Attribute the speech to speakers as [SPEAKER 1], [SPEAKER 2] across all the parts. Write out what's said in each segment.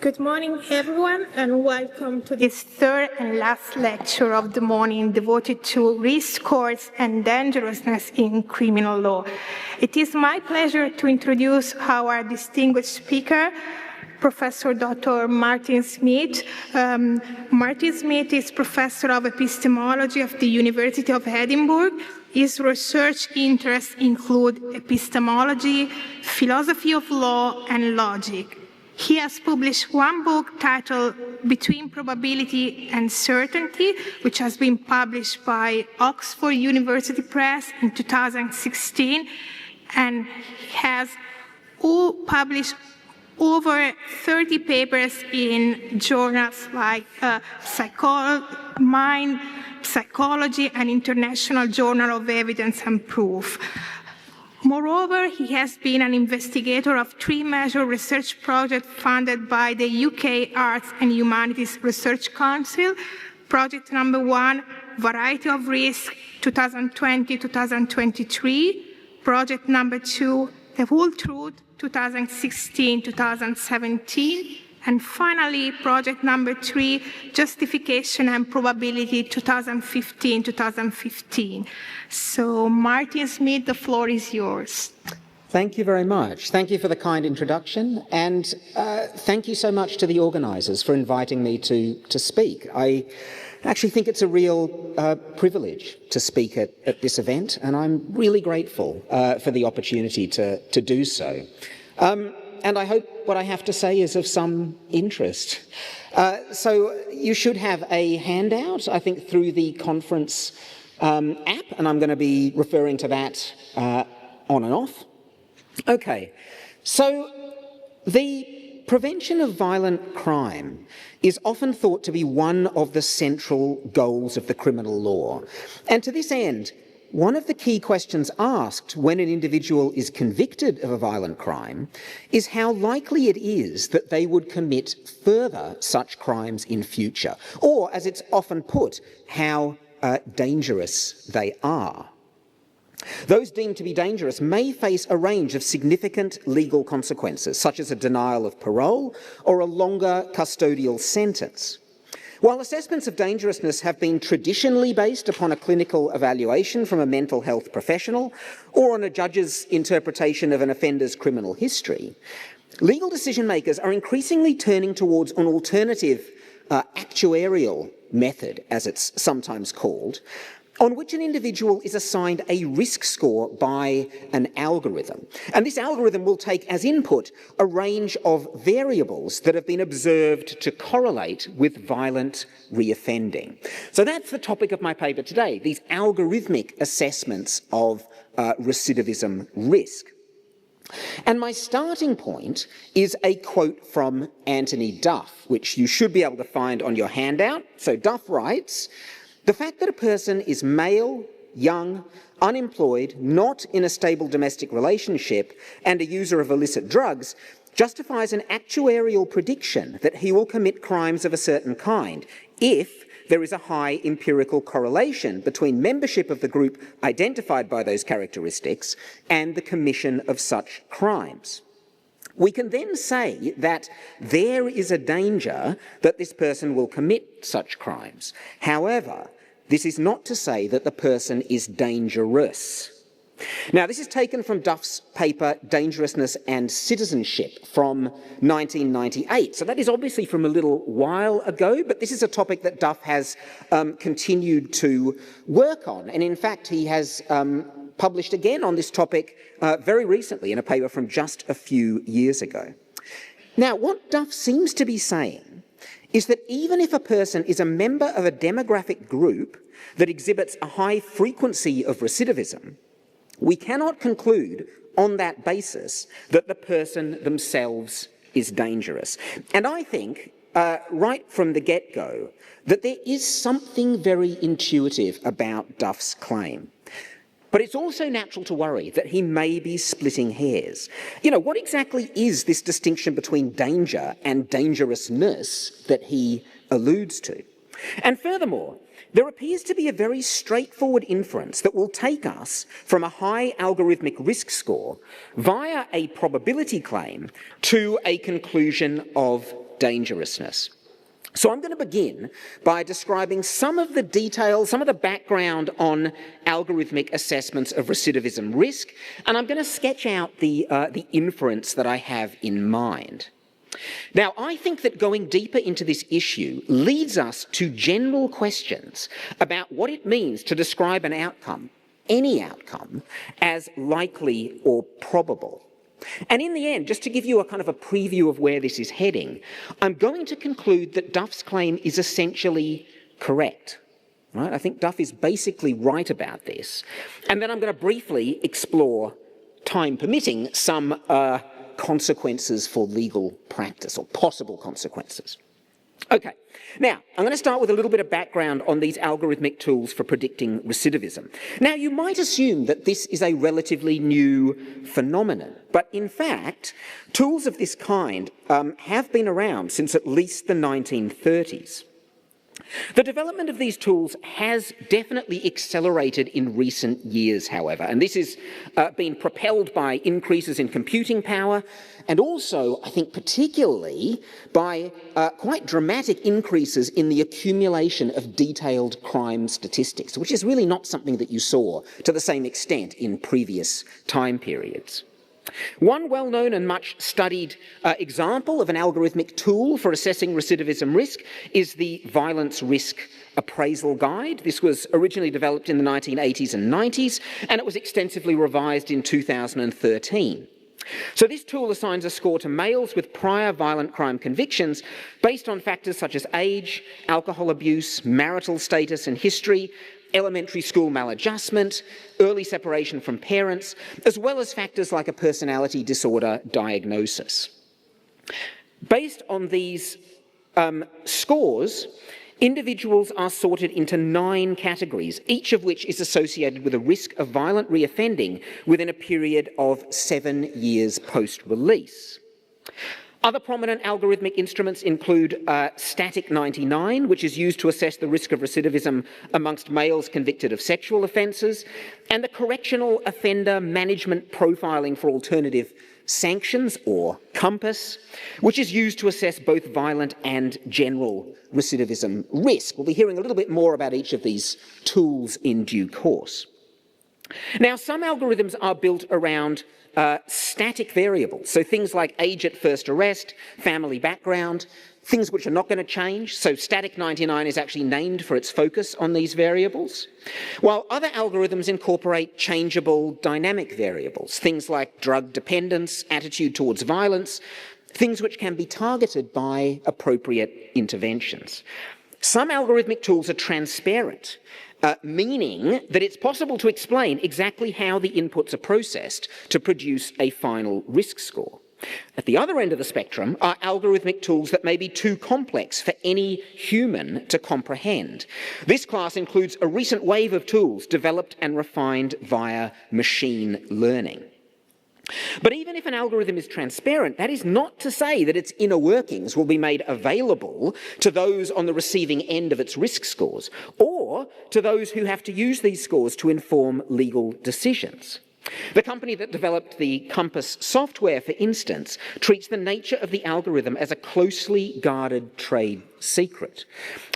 [SPEAKER 1] Good morning, everyone, and welcome to this third and last lecture of the morning devoted to risk scores and dangerousness in criminal law. It is my pleasure to introduce our distinguished speaker, Professor Dr. Martin Smith. Martin Smith is Professor of Epistemology of the University of Edinburgh. His research interests include epistemology, philosophy of law, and logic. He has published one book titled Between Probability and Certainty, which has been published by Oxford University Press in 2016, and he has published over 30 papers in journals like Mind, Psychology, and International Journal of Evidence and Proof. Moreover, he has been an investigator of three major research projects funded by the UK Arts and Humanities Research Council. Project number 1, Variety of Risk, 2020-2023. Project number 2, The Whole Truth, 2016-2017. And finally, project number 3, Justification and Probability, 2015-2015. So, Martin Smith, the floor is yours.
[SPEAKER 2] Thank you very much. Thank you for the kind introduction, and thank you so much to the organisers for inviting me to speak. I actually think it's a real privilege to speak at this event, and I'm really grateful for the opportunity to do so. And I hope what I have to say is of some interest. So you should have a handout, I think, through the conference app, and I'm going to be referring to that on and off. Okay, so the prevention of violent crime is often thought to be one of the central goals of the criminal law. And to this end, one of the key questions asked when an individual is convicted of a violent crime is how likely it is that they would commit further such crimes in future, or, as it's often put, how dangerous they are. Those deemed to be dangerous may face a range of significant legal consequences, such as a denial of parole or a longer custodial sentence. While assessments of dangerousness have been traditionally based upon a clinical evaluation from a mental health professional or on a judge's interpretation of an offender's criminal history, legal decision makers are increasingly turning towards an alternative actuarial method, as it's sometimes called, on which an individual is assigned a risk score by an algorithm. And this algorithm will take as input a range of variables that have been observed to correlate with violent reoffending. So that's the topic of my paper today, these algorithmic assessments of recidivism risk. And my starting point is a quote from Anthony Duff, which you should be able to find on your handout. So Duff writes, "The fact that a person is male, young, unemployed, not in a stable domestic relationship, and a user of illicit drugs justifies an actuarial prediction that he will commit crimes of a certain kind if there is a high empirical correlation between membership of the group identified by those characteristics and the commission of such crimes. We can then say that there is a danger that this person will commit such crimes. However, this is not to say that the person is dangerous." Now, this is taken from Duff's paper, Dangerousness and Citizenship, from 1998. So that is obviously from a little while ago, but this is a topic that Duff has continued to work on. And in fact, he has published again on this topic very recently in a paper from just a few years ago. Now, what Duff seems to be saying is that even if a person is a member of a demographic group that exhibits a high frequency of recidivism, we cannot conclude on that basis that the person themselves is dangerous. And I think, right from the get-go, that there is something very intuitive about Duff's claim. But it's also natural to worry that he may be splitting hairs. You know, what exactly is this distinction between danger and dangerousness that he alludes to? And furthermore, there appears to be a very straightforward inference that will take us from a high algorithmic risk score via a probability claim to a conclusion of dangerousness. So I'm going to begin by describing some of the details, some of the background on algorithmic assessments of recidivism risk, and I'm going to sketch out the inference that I have in mind. Now, I think that going deeper into this issue leads us to general questions about what it means to describe an outcome, any outcome, as likely or probable. And in the end, just to give you a kind of a preview of where this is heading, I'm going to conclude that Duff's claim is essentially correct. Right? I think Duff is basically right about this. And then I'm going to briefly explore, time permitting, some consequences for legal practice, or possible consequences. Okay, now, I'm going to start with a little bit of background on these algorithmic tools for predicting recidivism. Now, you might assume that this is a relatively new phenomenon, but in fact, tools of this kind have been around since at least the 1930s. The development of these tools has definitely accelerated in recent years, however, and this has been propelled by increases in computing power and also, I think, particularly by quite dramatic increases in the accumulation of detailed crime statistics, which is really not something that you saw to the same extent in previous time periods. One well-known and much-studied example of an algorithmic tool for assessing recidivism risk is the Violence Risk Appraisal Guide. This was originally developed in the 1980s and 90s, and it was extensively revised in 2013. So this tool assigns a score to males with prior violent crime convictions based on factors such as age, alcohol abuse, marital status and history, elementary school maladjustment, early separation from parents, as well as factors like a personality disorder diagnosis. Based on these scores, individuals are sorted into 9 categories, each of which is associated with a risk of violent reoffending within a period of 7 years post-release. Other prominent algorithmic instruments include Static 99, which is used to assess the risk of recidivism amongst males convicted of sexual offences, and the Correctional Offender Management Profiling for Alternative Sanctions, or COMPASS, which is used to assess both violent and general recidivism risk. We'll be hearing a little bit more about each of these tools in due course. Now, some algorithms are built around static variables, so things like age at first arrest, family background, things which are not going to change. So Static 99 is actually named for its focus on these variables, while other algorithms incorporate changeable dynamic variables, things like drug dependence, attitude towards violence, things which can be targeted by appropriate interventions. Some algorithmic tools are transparent, meaning that it's possible to explain exactly how the inputs are processed to produce a final risk score. At the other end of the spectrum are algorithmic tools that may be too complex for any human to comprehend. This class includes a recent wave of tools developed and refined via machine learning. But even if an algorithm is transparent, that is not to say that its inner workings will be made available to those on the receiving end of its risk scores, or to those who have to use these scores to inform legal decisions. The company that developed the COMPASS software, for instance, treats the nature of the algorithm as a closely guarded trade secret.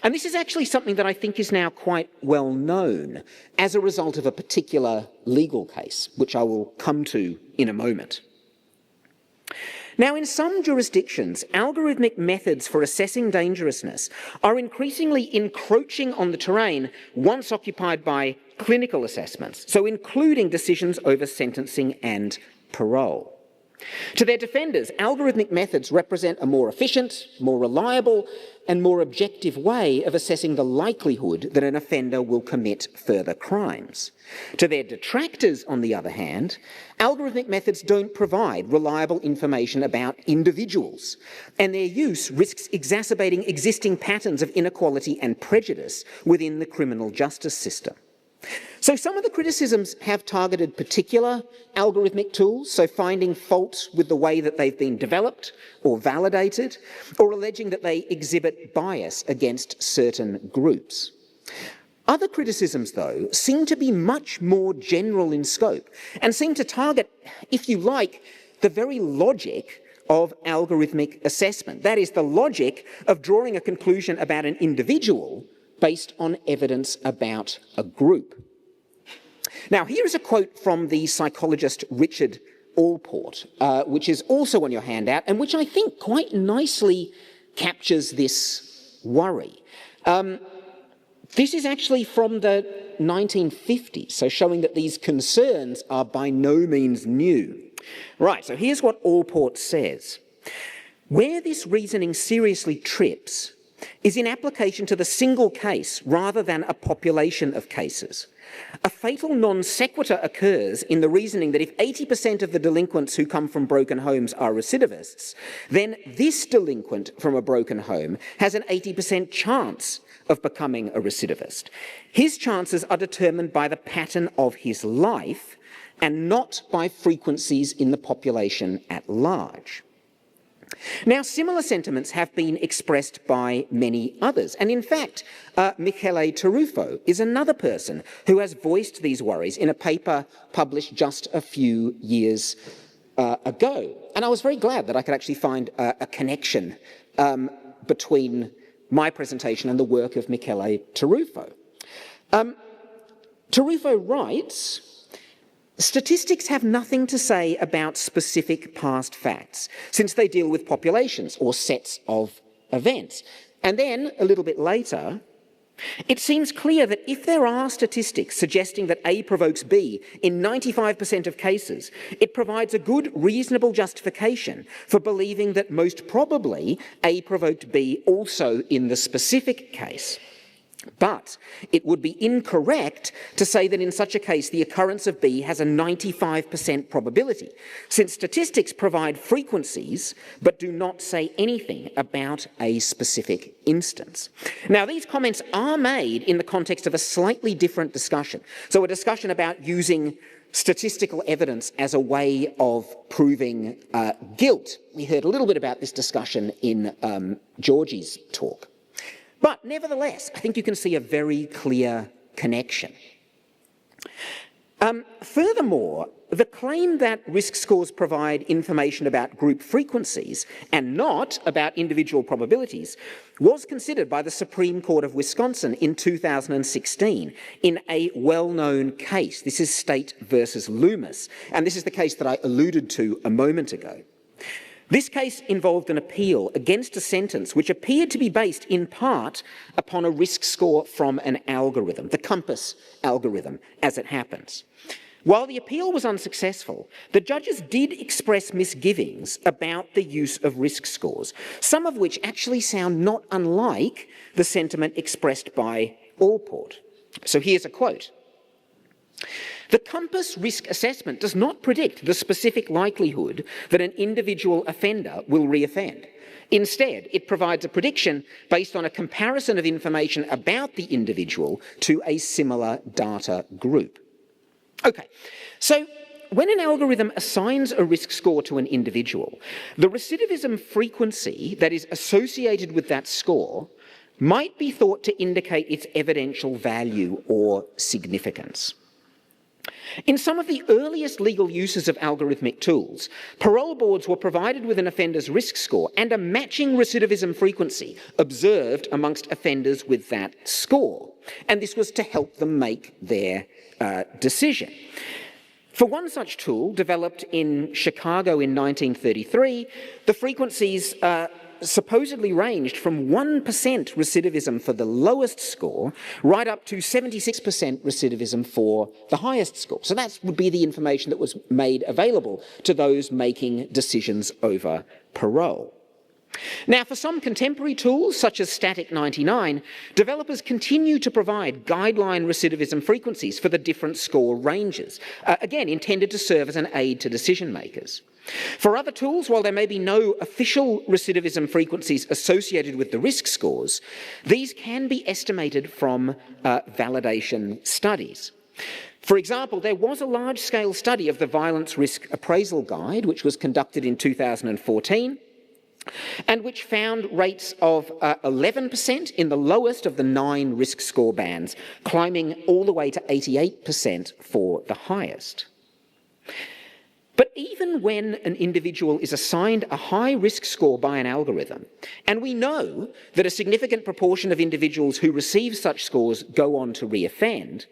[SPEAKER 2] And this is actually something that I think is now quite well known as a result of a particular legal case, which I will come to in a moment. Now, in some jurisdictions, algorithmic methods for assessing dangerousness are increasingly encroaching on the terrain once occupied by clinical assessments, so including decisions over sentencing and parole. To their defenders, algorithmic methods represent a more efficient, more reliable, and more objective way of assessing the likelihood that an offender will commit further crimes. To their detractors, on the other hand, algorithmic methods don't provide reliable information about individuals, and their use risks exacerbating existing patterns of inequality and prejudice within the criminal justice system. So some of the criticisms have targeted particular algorithmic tools, so finding fault with the way that they've been developed or validated, or alleging that they exhibit bias against certain groups. Other criticisms, though, seem to be much more general in scope and seem to target, if you like, the very logic of algorithmic assessment. That is the logic of drawing a conclusion about an individual based on evidence about a group. Now, here is a quote from the psychologist Richard Allport, which is also on your handout, and which I think quite nicely captures this worry. This is actually from the 1950s, so showing that these concerns are by no means new. Right, so here's what Allport says. Where this reasoning seriously trips is in application to the single case rather than a population of cases. A fatal non sequitur occurs in the reasoning that if 80% of the delinquents who come from broken homes are recidivists, then this delinquent from a broken home has an 80% chance of becoming a recidivist. His chances are determined by the pattern of his life and not by frequencies in the population at large. Now, similar sentiments have been expressed by many others, and in fact, Michele Taruffo is another person who has voiced these worries in a paper published just a few years ago. And I was very glad that I could actually find a connection between my presentation and the work of Michele Taruffo. Taruffo writes, statistics have nothing to say about specific past facts, since they deal with populations or sets of events. And then, a little bit later, it seems clear that if there are statistics suggesting that A provokes B in 95% of cases, it provides a good, reasonable justification for believing that most probably A provoked B also in the specific case. But it would be incorrect to say that in such a case the occurrence of B has a 95% probability, since statistics provide frequencies but do not say anything about a specific instance. Now, these comments are made in the context of a slightly different discussion. So a discussion about using statistical evidence as a way of proving guilt. We heard a little bit about this discussion in Georgie's talk. But nevertheless, I think you can see a very clear connection. Furthermore, the claim that risk scores provide information about group frequencies and not about individual probabilities was considered by the Supreme Court of Wisconsin in 2016 in a well-known case. This is State versus Loomis, and this is the case that I alluded to a moment ago. This case involved an appeal against a sentence which appeared to be based in part upon a risk score from an algorithm, the COMPAS algorithm, as it happens. While the appeal was unsuccessful, the judges did express misgivings about the use of risk scores, some of which actually sound not unlike the sentiment expressed by Allport. So here's a quote. The COMPAS risk assessment does not predict the specific likelihood that an individual offender will reoffend. Instead, it provides a prediction based on a comparison of information about the individual to a similar data group. Okay, so when an algorithm assigns a risk score to an individual, the recidivism frequency that is associated with that score might be thought to indicate its evidential value or significance. In some of the earliest legal uses of algorithmic tools, parole boards were provided with an offender's risk score and a matching recidivism frequency observed amongst offenders with that score. And this was to help them make their decision. For one such tool, developed in Chicago in 1933, the frequencies supposedly ranged from 1% recidivism for the lowest score right up to 76% recidivism for the highest score. So that would be the information that was made available to those making decisions over parole. Now, for some contemporary tools, such as Static 99, developers continue to provide guideline recidivism frequencies for the different score ranges, again, intended to serve as an aid to decision makers. For other tools, while there may be no official recidivism frequencies associated with the risk scores, these can be estimated from validation studies. For example, there was a large-scale study of the Violence Risk Appraisal Guide, which was conducted in 2014, and which found rates of 11% in the lowest of the 9 risk score bands, climbing all the way to 88% for the highest. But even when an individual is assigned a high-risk score by an algorithm, and we know that a significant proportion of individuals who receive such scores go on to reoffend,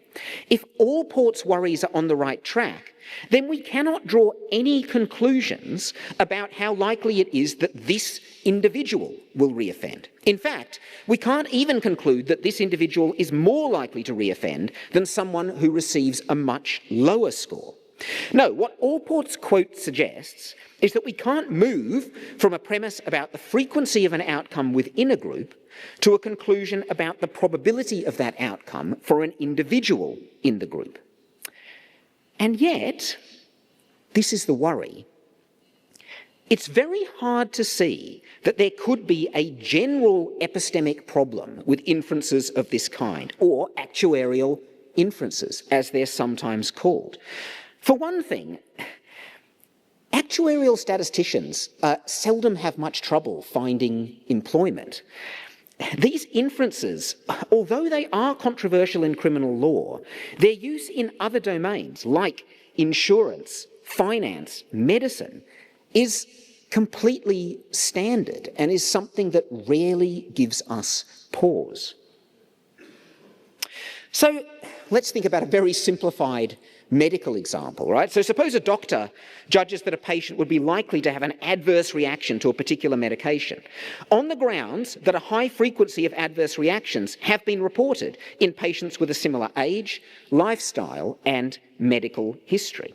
[SPEAKER 2] if Allport's worries are on the right track, then we cannot draw any conclusions about how likely it is that this individual will reoffend. In fact, we can't even conclude that this individual is more likely to reoffend than someone who receives a much lower score. No, what Allport's quote suggests is that we can't move from a premise about the frequency of an outcome within a group to a conclusion about the probability of that outcome for an individual in the group. And yet, this is the worry. It's very hard to see that there could be a general epistemic problem with inferences of this kind, or actuarial inferences, as they're sometimes called. For one thing, actuarial statisticians seldom have much trouble finding employment. These inferences, although they are controversial in criminal law, their use in other domains like insurance, finance, medicine is completely standard and is something that rarely gives us pause. So let's think about a very simplified medical example, right? So suppose a doctor judges that a patient would be likely to have an adverse reaction to a particular medication on the grounds that a high frequency of adverse reactions have been reported in patients with a similar age, lifestyle, and medical history.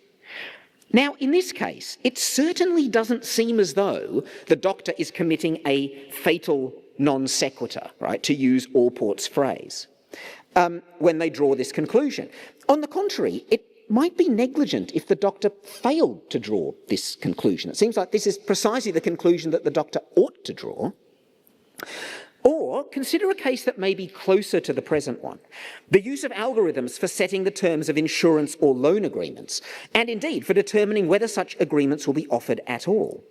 [SPEAKER 2] Now, in this case, it certainly doesn't seem as though the doctor is committing a fatal non sequitur, right, to use Allport's phrase, when they draw this conclusion. On the contrary, it might be negligent if the doctor failed to draw this conclusion. It seems like this is precisely the conclusion that the doctor ought to draw. Or consider a case that may be closer to the present one, the use of algorithms for setting the terms of insurance or loan agreements, and indeed for determining whether such agreements will be offered at all.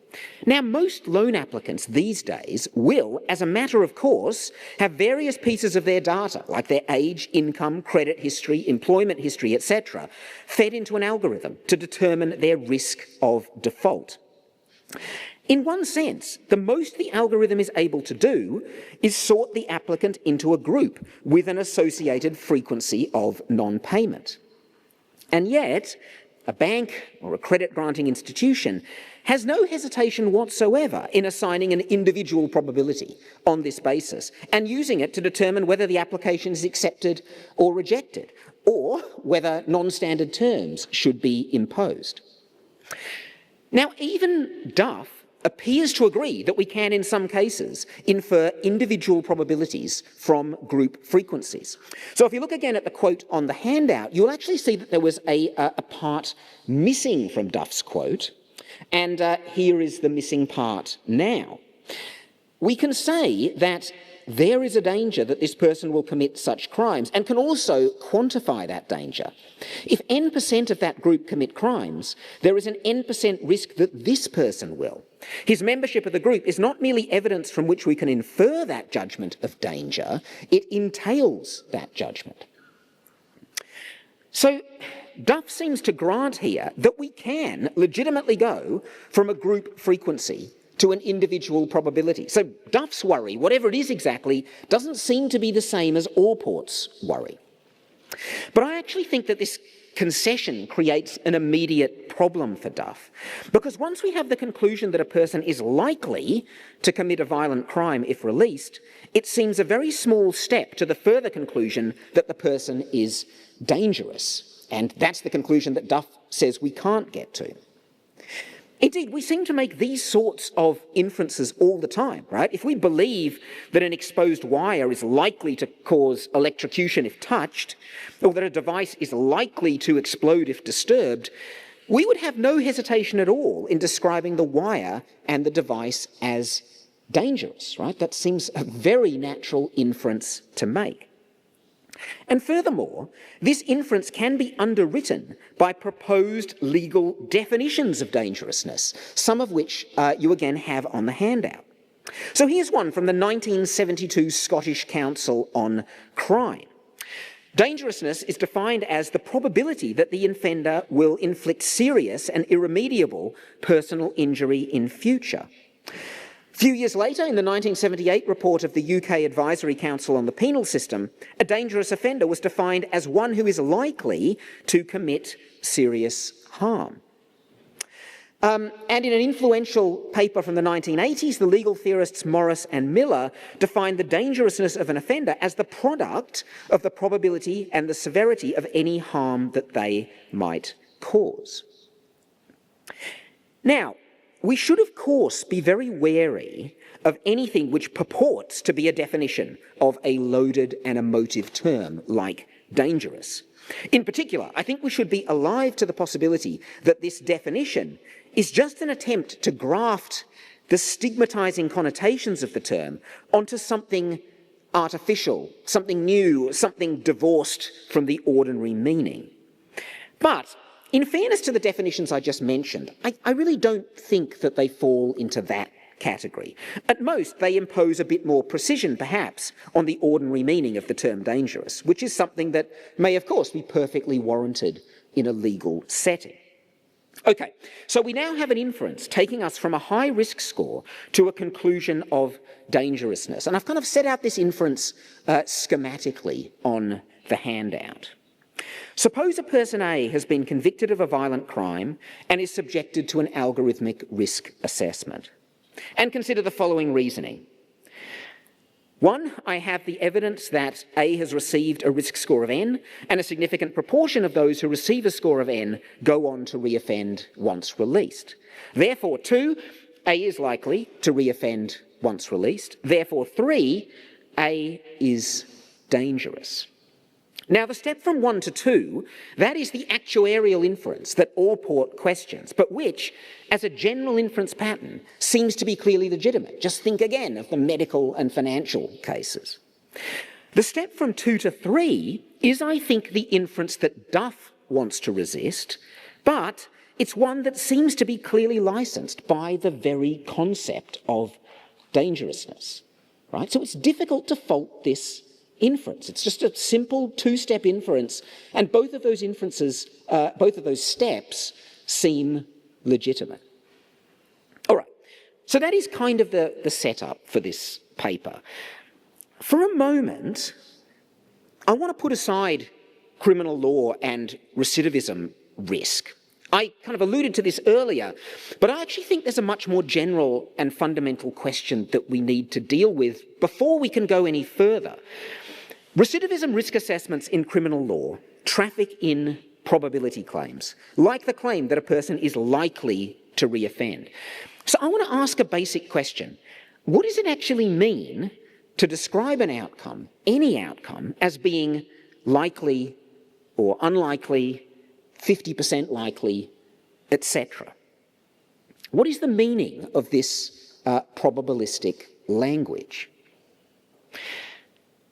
[SPEAKER 2] Now, most loan applicants these days will, as a matter of course, have various pieces of their data, like their age, income, credit history, employment history, etc., fed into an algorithm to determine their risk of default. In one sense, the most the algorithm is able to do is sort the applicant into a group with an associated frequency of non-payment. And yet, a bank or a credit-granting institution has no hesitation whatsoever in assigning an individual probability on this basis and using it to determine whether the application is accepted or rejected, or whether non-standard terms should be imposed. Now, even Duff appears to agree that we can, in some cases, infer individual probabilities from group frequencies. So if you look again at the quote on the handout, you'll actually see that there was a part missing from Duff's quote, and here is the missing part now. We can say that there is a danger that this person will commit such crimes, and can also quantify that danger. If n% of that group commit crimes, there is an n% risk that this person will. His membership of the group is not merely evidence from which we can infer that judgment of danger, it entails that judgment. So Duff seems to grant here that we can legitimately go from a group frequency to an individual probability. So Duff's worry, whatever it is exactly, doesn't seem to be the same as Allport's worry. But I actually think that this concession creates an immediate problem for Duff, because once we have the conclusion that a person is likely to commit a violent crime if released, it seems a very small step to the further conclusion that the person is dangerous. And that's the conclusion that Duff says we can't get to. Indeed, we seem to make these sorts of inferences all the time, right? If we believe that an exposed wire is likely to cause electrocution if touched, or that a device is likely to explode if disturbed, we would have no hesitation at all in describing the wire and the device as dangerous, right? That seems a very natural inference to make. And furthermore, this inference can be underwritten by proposed legal definitions of dangerousness, some of which you again have on the handout. So here's one from the 1972 Scottish Council on Crime. Dangerousness is defined as the probability that the offender will inflict serious and irremediable personal injury in future. A few years later, in the 1978 report of the UK Advisory Council on the Penal System, a dangerous offender was defined as one who is likely to commit serious harm. And in an influential paper from the 1980s, the legal theorists Morris and Miller defined the dangerousness of an offender as the product of the probability and the severity of any harm that they might cause. Now, we should, of course, be very wary of anything which purports to be a definition of a loaded and emotive term like dangerous. In particular, I think we should be alive to the possibility that this definition is just an attempt to graft the stigmatizing connotations of the term onto something artificial, something new, something divorced from the ordinary meaning. But in fairness to the definitions I just mentioned, I really don't think that they fall into that category. At most, they impose a bit more precision, perhaps, on the ordinary meaning of the term dangerous, which is something that may, of course, be perfectly warranted in a legal setting. Okay, so we now have an inference taking us from a high risk score to a conclusion of dangerousness. And I've kind of set out this inference schematically on the handout. Suppose a person A has been convicted of a violent crime and is subjected to an algorithmic risk assessment. And consider the following reasoning. 1, I have the evidence that A has received a risk score of N, and a significant proportion of those who receive a score of N go on to reoffend once released. Therefore, 2, A is likely to reoffend once released. Therefore, 3, A is dangerous. Now, the step from 1 to 2, that is the actuarial inference that all port questions, but which, as a general inference pattern, seems to be clearly legitimate. Just think again of the medical and financial cases. The step from 2 to 3 is, I think, the inference that Duff wants to resist, but it's one that seems to be clearly licensed by the very concept of dangerousness, right? So it's difficult to fault this inference. It's just a simple two-step inference, and both of those inferences, both of those steps seem legitimate. All right, so that is kind of the setup for this paper. For a moment, I want to put aside criminal law and recidivism risk. I kind of alluded to this earlier, but I actually think there's a much more general and fundamental question that we need to deal with before we can go any further. Recidivism risk assessments in criminal law traffic in probability claims, like the claim that a person is likely to reoffend. So I want to ask a basic question. What does it actually mean to describe an outcome, any outcome, as being likely or unlikely, 50% likely, etc.? What is the meaning of this probabilistic language?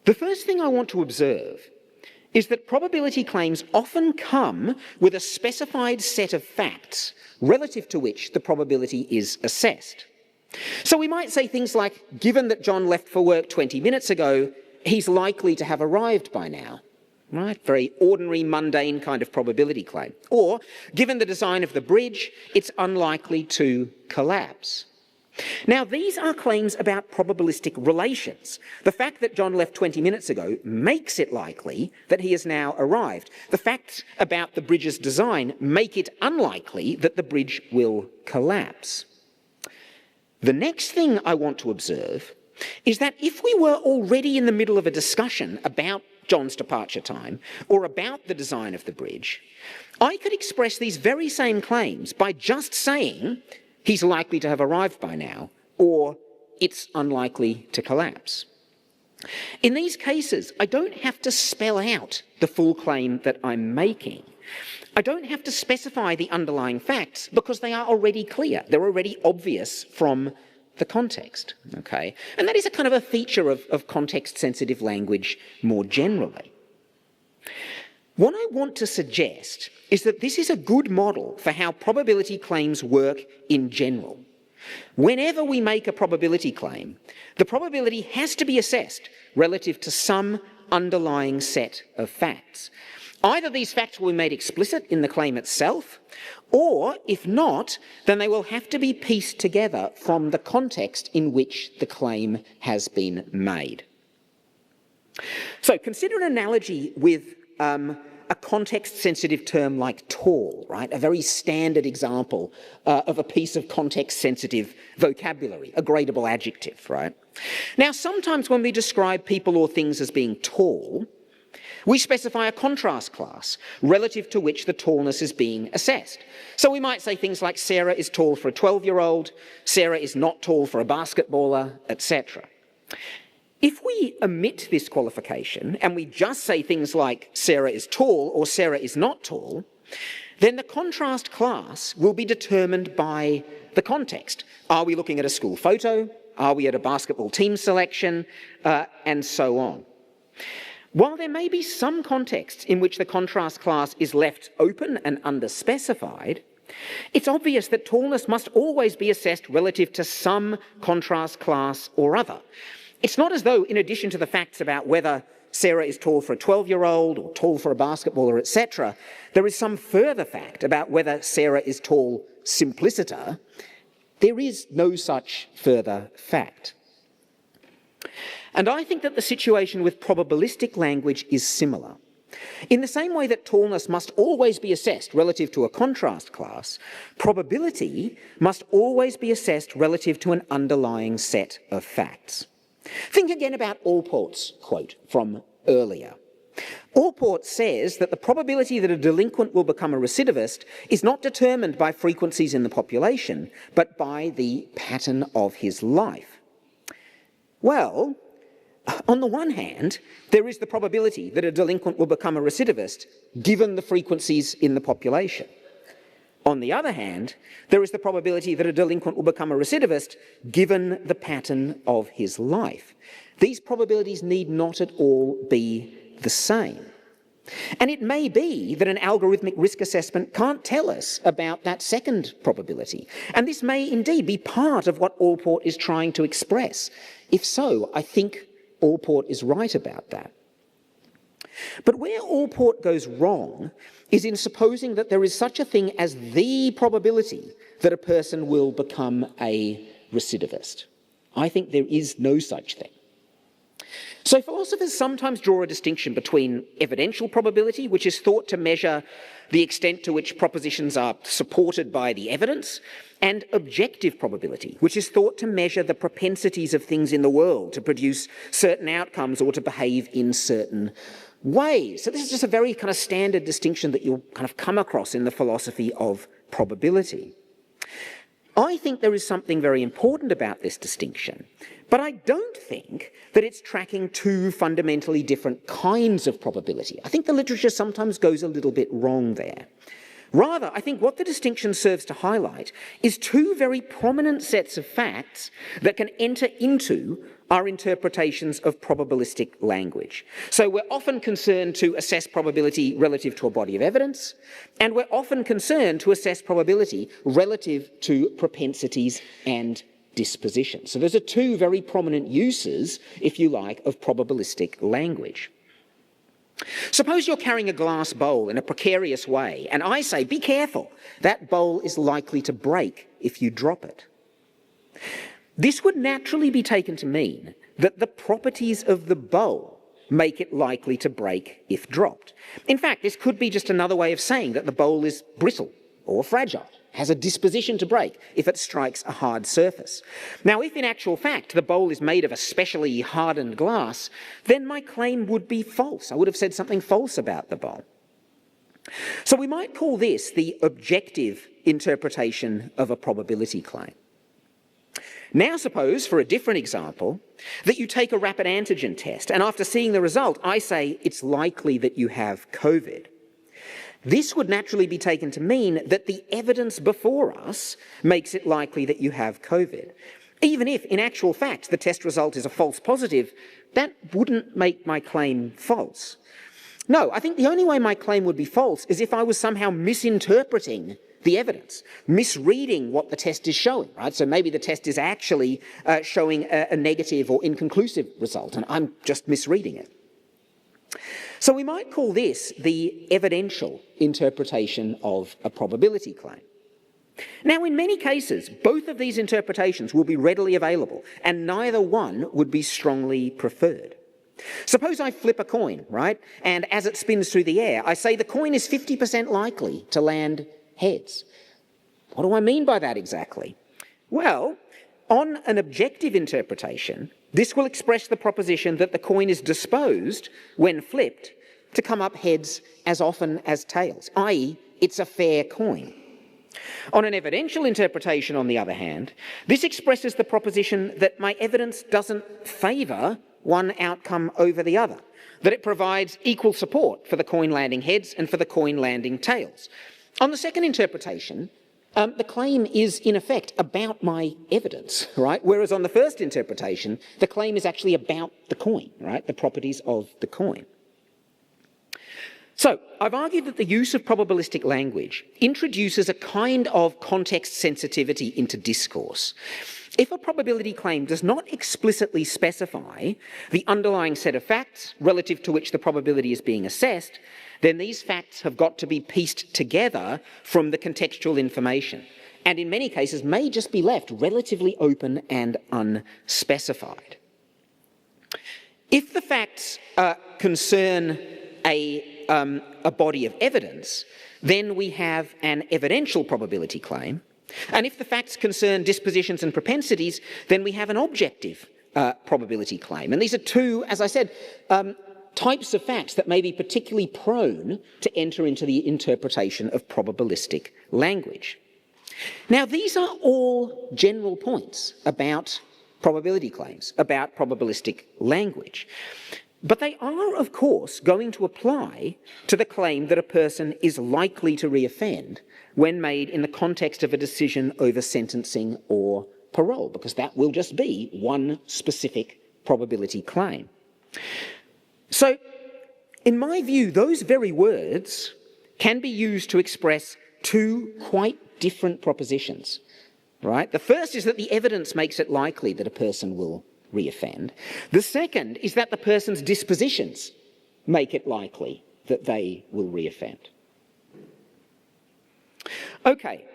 [SPEAKER 2] The first thing I want to observe is that probability claims often come with a specified set of facts relative to which the probability is assessed. So we might say things like, given that John left for work 20 minutes ago, he's likely to have arrived by now. Right? Very ordinary, mundane kind of probability claim. Or, given the design of the bridge, it's unlikely to collapse. Now, these are claims about probabilistic relations. The fact that John left 20 minutes ago makes it likely that he has now arrived. The facts about the bridge's design make it unlikely that the bridge will collapse. The next thing I want to observe is that if we were already in the middle of a discussion about John's departure time or about the design of the bridge, I could express these very same claims by just saying he's likely to have arrived by now, or it's unlikely to collapse. In these cases, I don't have to spell out the full claim that I'm making. I don't have to specify the underlying facts because they are already clear. They're already obvious from the context, okay? And that is a kind of a feature of context-sensitive language more generally. What I want to suggest is that this is a good model for how probability claims work in general. Whenever we make a probability claim, the probability has to be assessed relative to some underlying set of facts. Either these facts will be made explicit in the claim itself, or, if not, then they will have to be pieced together from the context in which the claim has been made. So consider an analogy with a context-sensitive term like tall, right? A very standard example of a piece of context-sensitive vocabulary, a gradable adjective, right? Now, sometimes when we describe people or things as being tall, we specify a contrast class relative to which the tallness is being assessed. So we might say things like Sarah is tall for a 12-year-old, Sarah is not tall for a basketballer, etc. If we omit this qualification and we just say things like Sarah is tall or Sarah is not tall, then the contrast class will be determined by the context. Are we looking at a school photo? Are we at a basketball team selection? And so on. While there may be some contexts in which the contrast class is left open and underspecified, it's obvious that tallness must always be assessed relative to some contrast class or other. It's not as though, in addition to the facts about whether Sarah is tall for a 12-year-old or tall for a basketballer, etc., there is some further fact about whether Sarah is tall simpliciter. There is no such further fact. And I think that the situation with probabilistic language is similar. In the same way that tallness must always be assessed relative to a contrast class, probability must always be assessed relative to an underlying set of facts. Think again about Allport's quote from earlier. Allport says that the probability that a delinquent will become a recidivist is not determined by frequencies in the population, but by the pattern of his life. Well, on the one hand, there is the probability that a delinquent will become a recidivist given the frequencies in the population. On the other hand, there is the probability that a delinquent will become a recidivist given the pattern of his life. These probabilities need not at all be the same. And it may be that an algorithmic risk assessment can't tell us about that second probability. And this may indeed be part of what Allport is trying to express. If so, I think Allport is right about that. But where Allport goes wrong is in supposing that there is such a thing as the probability that a person will become a recidivist. I think there is no such thing. So philosophers sometimes draw a distinction between evidential probability, which is thought to measure the extent to which propositions are supported by the evidence, and objective probability, which is thought to measure the propensities of things in the world to produce certain outcomes or to behave in certain ways. So this is just a very kind of standard distinction that you'll kind of come across in the philosophy of probability. I think there is something very important about this distinction, but I don't think that it's tracking two fundamentally different kinds of probability. I think the literature sometimes goes a little bit wrong there. Rather, I think what the distinction serves to highlight is two very prominent sets of facts that can enter into our interpretations of probabilistic language. So we're often concerned to assess probability relative to a body of evidence, and we're often concerned to assess probability relative to propensities and disposition. So those are two very prominent uses, if you like, of probabilistic language. Suppose you're carrying a glass bowl in a precarious way, and I say, be careful, that bowl is likely to break if you drop it. This would naturally be taken to mean that the properties of the bowl make it likely to break if dropped. In fact, this could be just another way of saying that the bowl is brittle or fragile, has a disposition to break if it strikes a hard surface. Now, if in actual fact the bowl is made of a specially hardened glass, then my claim would be false. I would have said something false about the bowl. So we might call this the objective interpretation of a probability claim. Now suppose, for a different example, that you take a rapid antigen test, and after seeing the result, I say it's likely that you have COVID. This would naturally be taken to mean that the evidence before us makes it likely that you have COVID. Even if, in actual fact, the test result is a false positive, that wouldn't make my claim false. No, I think the only way my claim would be false is if I was somehow misinterpreting the evidence, misreading what the test is showing, right? So maybe the test is actually showing a negative or inconclusive result, and I'm just misreading it. So we might call this the evidential interpretation of a probability claim. Now, in many cases, both of these interpretations will be readily available, and neither one would be strongly preferred. Suppose I flip a coin, right? And as it spins through the air, I say the coin is 50% likely to land heads. What do I mean by that exactly? Well, on an objective interpretation, this will express the proposition that the coin is disposed, when flipped, to come up heads as often as tails, i.e., it's a fair coin. On an evidential interpretation, on the other hand, this expresses the proposition that my evidence doesn't favour one outcome over the other, that it provides equal support for the coin landing heads and for the coin landing tails. On the second interpretation, the claim is, in effect, about my evidence, right? Whereas on the first interpretation, the claim is actually about the coin, right? The properties of the coin. So, I've argued that the use of probabilistic language introduces a kind of context sensitivity into discourse. If a probability claim does not explicitly specify the underlying set of facts relative to which the probability is being assessed, then these facts have got to be pieced together from the contextual information, and in many cases may just be left relatively open and unspecified. If the facts concern a body of evidence, then we have an evidential probability claim. And if the facts concern dispositions and propensities, then we have an objective probability claim. And these are two, as I said, types of facts that may be particularly prone to enter into the interpretation of probabilistic language. Now, these are all general points about probability claims, about probabilistic language. But they are, of course, going to apply to the claim that a person is likely to reoffend when made in the context of a decision over sentencing or parole, because that will just be one specific probability claim. So, in my view, those very words can be used to express two quite different propositions, right? The first is that the evidence makes it likely that a person will reoffend. The second is that the person's dispositions make it likely that they will reoffend. Okay,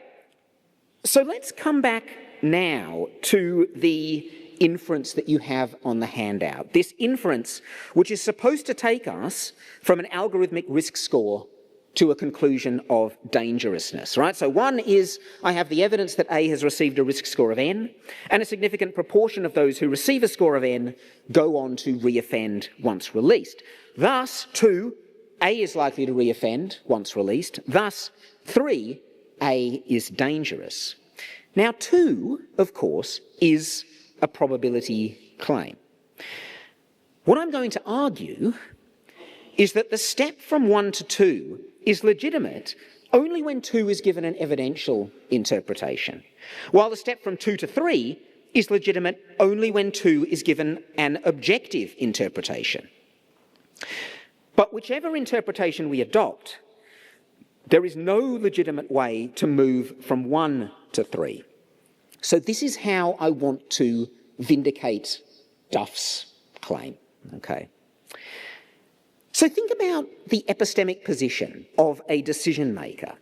[SPEAKER 2] so let's come back now to the inference that you have on the handout. This inference, which is supposed to take us from an algorithmic risk score to a conclusion of dangerousness, right? So one is, I have the evidence that A has received a risk score of N, and a significant proportion of those who receive a score of N go on to reoffend once released. Thus, 2, A is likely to reoffend once released. Thus, 3, A is dangerous. Now, 2, of course, is a probability claim. What I'm going to argue is that the step from 1 to 2 is legitimate only when 2 is given an evidential interpretation, while the step from 2 to 3 is legitimate only when 2 is given an objective interpretation. But whichever interpretation we adopt, there is no legitimate way to move from 1 to 3. So this is how I want to vindicate Duff's claim, okay? So think about the epistemic position of a decision maker.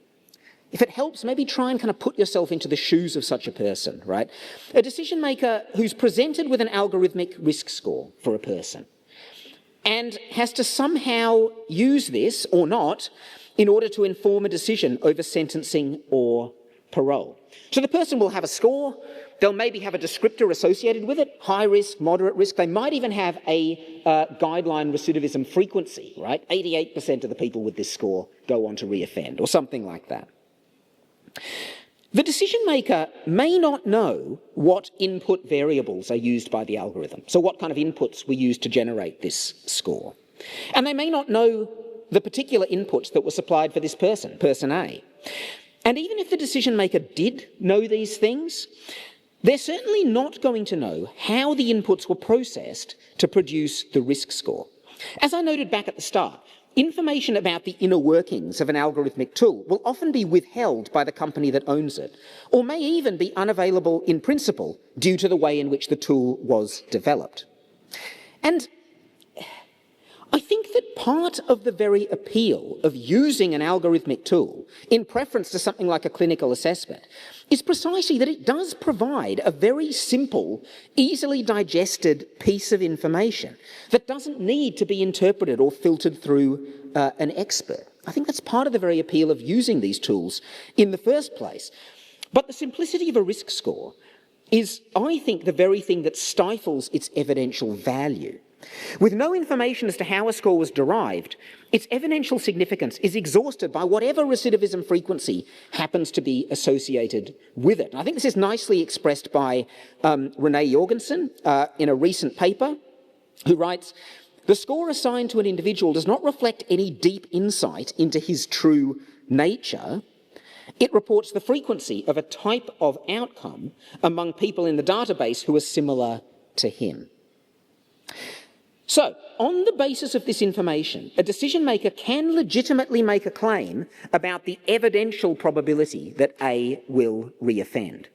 [SPEAKER 2] If it helps, maybe try and kind of put yourself into the shoes of such a person, right? A decision maker who's presented with an algorithmic risk score for a person and has to somehow use this or not in order to inform a decision over sentencing or parole. So the person will have a score, they'll maybe have a descriptor associated with it, high risk, moderate risk, they might even have a guideline recidivism frequency, right? 88% of the people with this score go on to reoffend, or something like that. The decision maker may not know what input variables are used by the algorithm, so what kind of inputs we use to generate this score. And they may not know the particular inputs that were supplied for this person, person A. And even if the decision maker did know these things, they're certainly not going to know how the inputs were processed to produce the risk score. As I noted back at the start, information about the inner workings of an algorithmic tool will often be withheld by the company that owns it, or may even be unavailable in principle due to the way in which the tool was developed. And I think that part of the very appeal of using an algorithmic tool in preference to something like a clinical assessment is precisely that it does provide a very simple, easily digested piece of information that doesn't need to be interpreted or filtered through an expert. I think that's part of the very appeal of using these tools in the first place. But the simplicity of a risk score is, I think, the very thing that stifles its evidential value. With no information as to how a score was derived, its evidential significance is exhausted by whatever recidivism frequency happens to be associated with it. And I think this is nicely expressed by Renee Jorgensen in a recent paper, who writes, "The score assigned to an individual does not reflect any deep insight into his true nature. It reports the frequency of a type of outcome among people in the database who are similar to him." So, on the basis of this information, a decision maker can legitimately make a claim about the evidential probability that A will reoffend.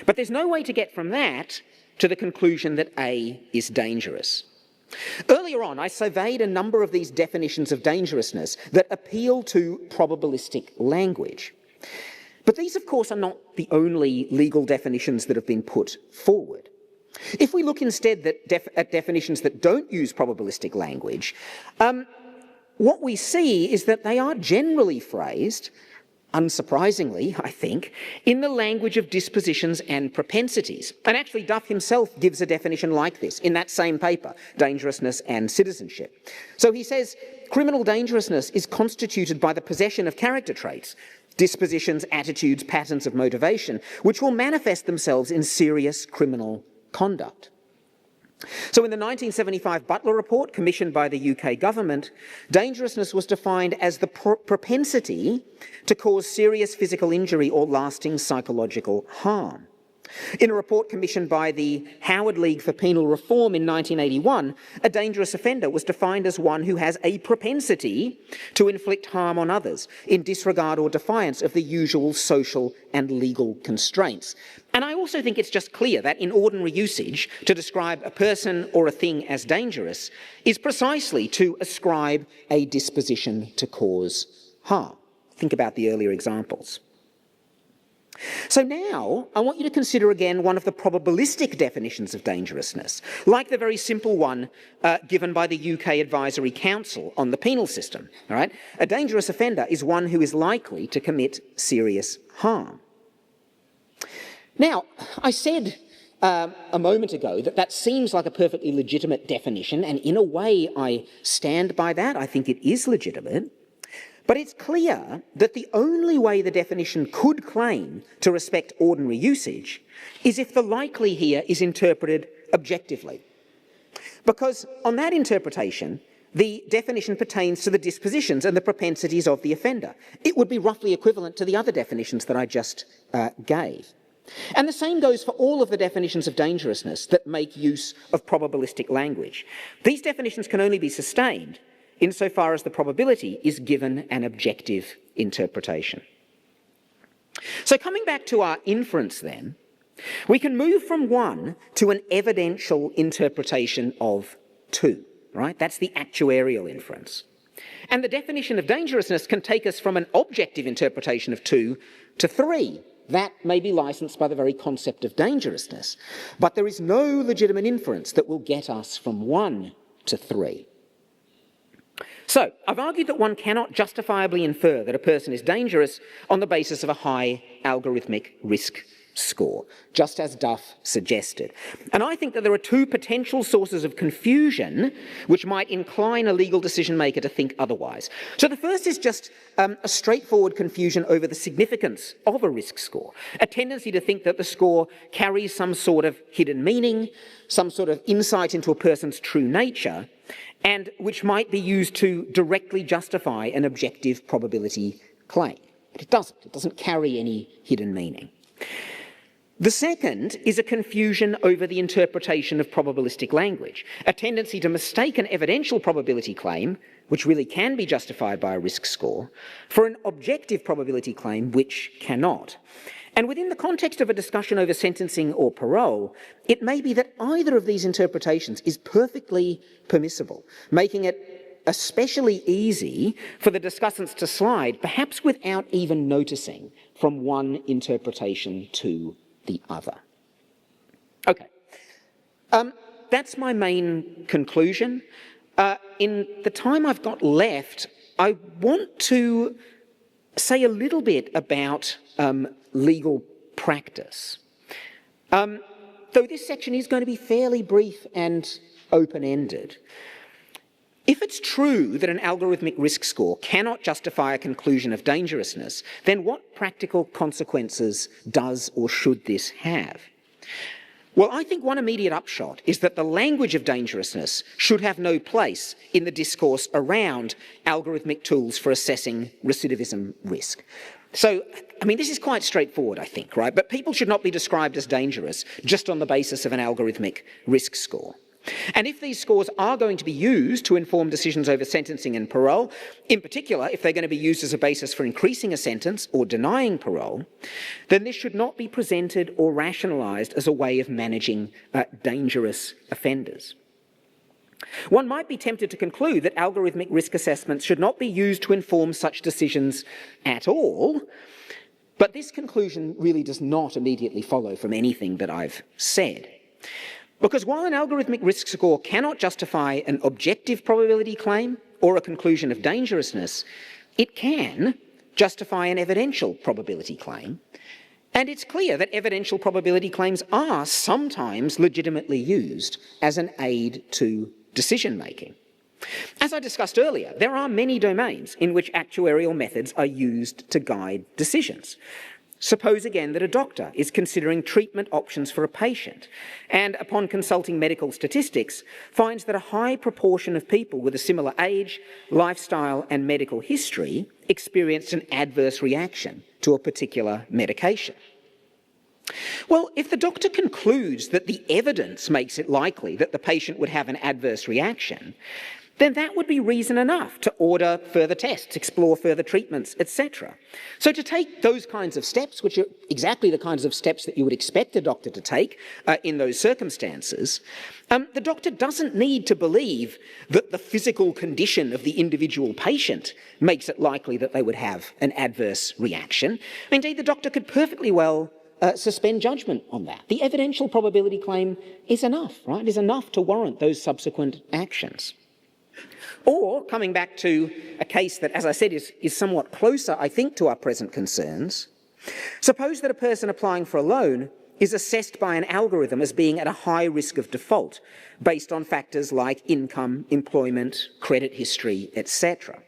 [SPEAKER 2] But there's no way to get from that to the conclusion that A is dangerous. Earlier on, I surveyed a number of these definitions of dangerousness that appeal to probabilistic language. But these, of course, are not the only legal definitions that have been put forward. If we look instead at definitions that don't use probabilistic language, what we see is that they are generally phrased, unsurprisingly, I think, in the language of dispositions and propensities. And actually, Duff himself gives a definition like this in that same paper, Dangerousness and Citizenship. So he says, criminal dangerousness is constituted by the possession of character traits, dispositions, attitudes, patterns of motivation, which will manifest themselves in serious criminal conduct. So in the 1975 Butler Report, commissioned by the UK government, dangerousness was defined as the propensity to cause serious physical injury or lasting psychological harm. In a report commissioned by the Howard League for Penal Reform in 1981, a dangerous offender was defined as one who has a propensity to inflict harm on others in disregard or defiance of the usual social and legal constraints. And I also think it's just clear that in ordinary usage, to describe a person or a thing as dangerous is precisely to ascribe a disposition to cause harm. Think about the earlier examples. So now, I want you to consider again one of the probabilistic definitions of dangerousness, like the very simple one given by the UK Advisory Council on the penal system. All right? A dangerous offender is one who is likely to commit serious harm. Now, I said a moment ago that seems like a perfectly legitimate definition, and in a way I stand by that. I think it is legitimate. But it's clear that the only way the definition could claim to respect ordinary usage is if the likely here is interpreted objectively. Because on that interpretation, the definition pertains to the dispositions and the propensities of the offender. It would be roughly equivalent to the other definitions that I just gave. And the same goes for all of the definitions of dangerousness that make use of probabilistic language. These definitions can only be sustained insofar as the probability is given an objective interpretation. So coming back to our inference then, we can move from 1 to an evidential interpretation of 2, right? That's the actuarial inference. And the definition of dangerousness can take us from an objective interpretation of 2 to 3. That may be licensed by the very concept of dangerousness, but there is no legitimate inference that will get us from 1 to 3. So, I've argued that one cannot justifiably infer that a person is dangerous on the basis of a high algorithmic risk score, just as Duff suggested. And I think that there are 2 potential sources of confusion which might incline a legal decision maker to think otherwise. So the first is just a straightforward confusion over the significance of a risk score, a tendency to think that the score carries some sort of hidden meaning, some sort of insight into a person's true nature, and which might be used to directly justify an objective probability claim. But it doesn't carry any hidden meaning. The second is a confusion over the interpretation of probabilistic language, a tendency to mistake an evidential probability claim, which really can be justified by a risk score, for an objective probability claim which cannot. And within the context of a discussion over sentencing or parole, it may be that either of these interpretations is perfectly permissible, making it especially easy for the discussants to slide, perhaps without even noticing, from one interpretation to the other. Okay, that's my main conclusion. In the time I've got left, I want to say a little bit about legal practice. Though this section is going to be fairly brief and open-ended. If it's true that an algorithmic risk score cannot justify a conclusion of dangerousness, then what practical consequences does or should this have? Well, I think one immediate upshot is that the language of dangerousness should have no place in the discourse around algorithmic tools for assessing recidivism risk. So, I mean, this is quite straightforward, I think, right? But people should not be described as dangerous just on the basis of an algorithmic risk score. And if these scores are going to be used to inform decisions over sentencing and parole, in particular, if they're going to be used as a basis for increasing a sentence or denying parole, then this should not be presented or rationalised as a way of managing dangerous offenders. One might be tempted to conclude that algorithmic risk assessments should not be used to inform such decisions at all, but this conclusion really does not immediately follow from anything that I've said. Because while an algorithmic risk score cannot justify an objective probability claim or a conclusion of dangerousness, it can justify an evidential probability claim. And it's clear that evidential probability claims are sometimes legitimately used as an aid to decision-making. As I discussed earlier, there are many domains in which actuarial methods are used to guide decisions. Suppose again that a doctor is considering treatment options for a patient and, upon consulting medical statistics, finds that a high proportion of people with a similar age, lifestyle and medical history experienced an adverse reaction to a particular medication. Well, if the doctor concludes that the evidence makes it likely that the patient would have an adverse reaction, then that would be reason enough to order further tests, explore further treatments, etc. So to take those kinds of steps, which are exactly the kinds of steps that you would expect a doctor to take in those circumstances, the doctor doesn't need to believe that the physical condition of the individual patient makes it likely that they would have an adverse reaction. Indeed, the doctor could perfectly well suspend judgment on that. The evidential probability claim is enough, right? It is enough to warrant those subsequent actions. Or, coming back to a case that, as I said, is somewhat closer, I think, to our present concerns, suppose that a person applying for a loan is assessed by an algorithm as being at a high risk of default based on factors like income, employment, credit history, etc.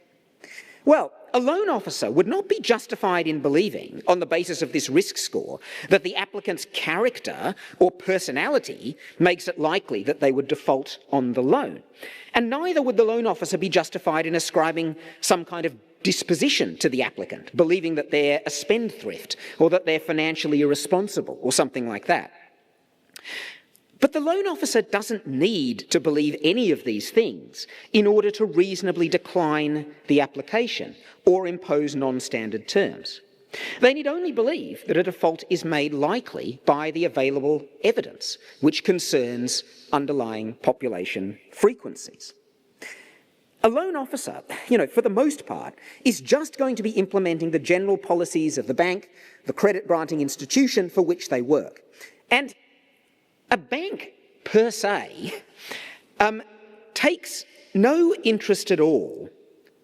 [SPEAKER 2] Well, a loan officer would not be justified in believing, on the basis of this risk score, that the applicant's character or personality makes it likely that they would default on the loan. And neither would the loan officer be justified in ascribing some kind of disposition to the applicant, believing that they're a spendthrift or that they're financially irresponsible or something like that. But the loan officer doesn't need to believe any of these things in order to reasonably decline the application or impose non-standard terms. They need only believe that a default is made likely by the available evidence, which concerns underlying population frequencies. A loan officer, for the most part, is just going to be implementing the general policies of the bank, the credit granting institution for which they work. And a bank, per se, takes no interest at all,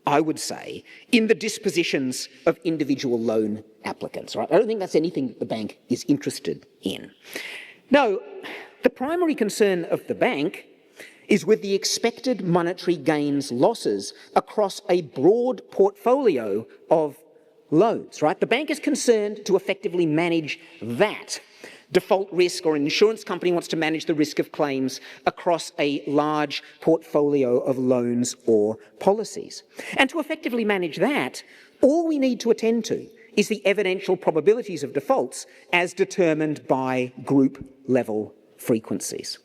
[SPEAKER 2] I would say, in the dispositions of individual loan applicants. Right? I don't think that's anything that the bank is interested in. No, the primary concern of the bank is with the expected monetary gains losses across a broad portfolio of loans. Right? The bank is concerned to effectively manage that default risk, or an insurance company wants to manage the risk of claims across a large portfolio of loans or policies. And to effectively manage that, all we need to attend to is the evidential probabilities of defaults as determined by group-level frequencies.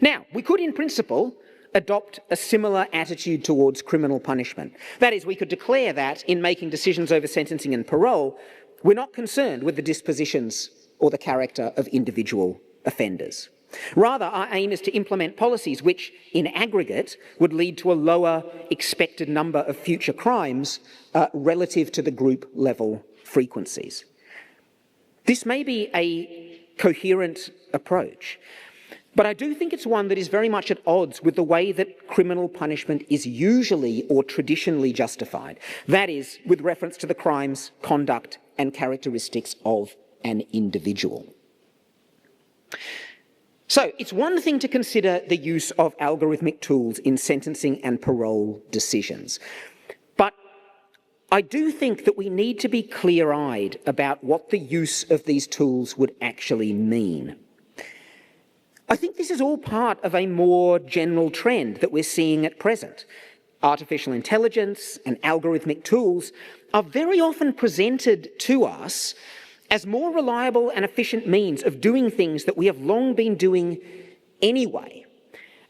[SPEAKER 2] Now, we could, in principle, adopt a similar attitude towards criminal punishment. That is, we could declare that, in making decisions over sentencing and parole, we're not concerned with the dispositions or the character of individual offenders. Rather, our aim is to implement policies which, in aggregate, would lead to a lower expected number of future crimes relative to the group-level frequencies. This may be a coherent approach, but I do think it's one that is very much at odds with the way that criminal punishment is usually or traditionally justified. That is, with reference to the crimes, conduct, and characteristics of an individual. So, it's one thing to consider the use of algorithmic tools in sentencing and parole decisions. But I do think that we need to be clear-eyed about what the use of these tools would actually mean. I think this is all part of a more general trend that we're seeing at present. Artificial intelligence and algorithmic tools are very often presented to us as more reliable and efficient means of doing things that we have long been doing anyway.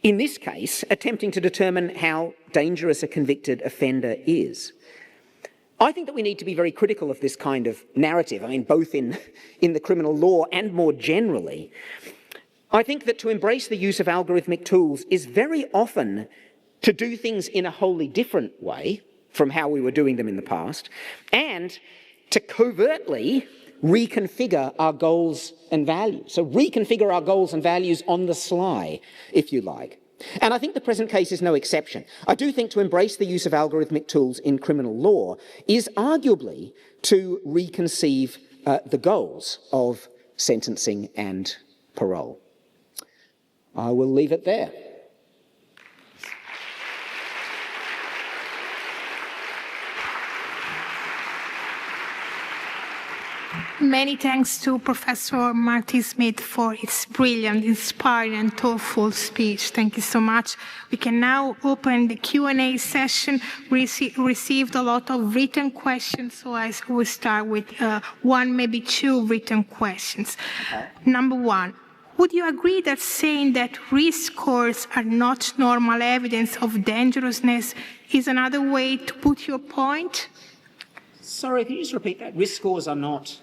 [SPEAKER 2] In this case, attempting to determine how dangerous a convicted offender is. I think that we need to be very critical of this kind of narrative, I mean, both in the criminal law and more generally. I think that to embrace the use of algorithmic tools is very often to do things in a wholly different way from how we were doing them in the past, and to covertly reconfigure our goals and values. So reconfigure our goals and values on the sly, if you like. And I think the present case is no exception. I do think to embrace the use of algorithmic tools in criminal law is arguably to reconceive the goals of sentencing and parole. I will leave it there.
[SPEAKER 1] Many thanks to Professor Martin Smith for his brilliant, inspiring and thoughtful speech. Thank you so much. We can now open the Q&A session. We received a lot of written questions, so I will start with one, maybe two written questions. Okay. Number one, would you agree that saying that risk scores are not normal evidence of dangerousness is another way to put your point?
[SPEAKER 2] Sorry, can you just repeat that? Risk scores are not...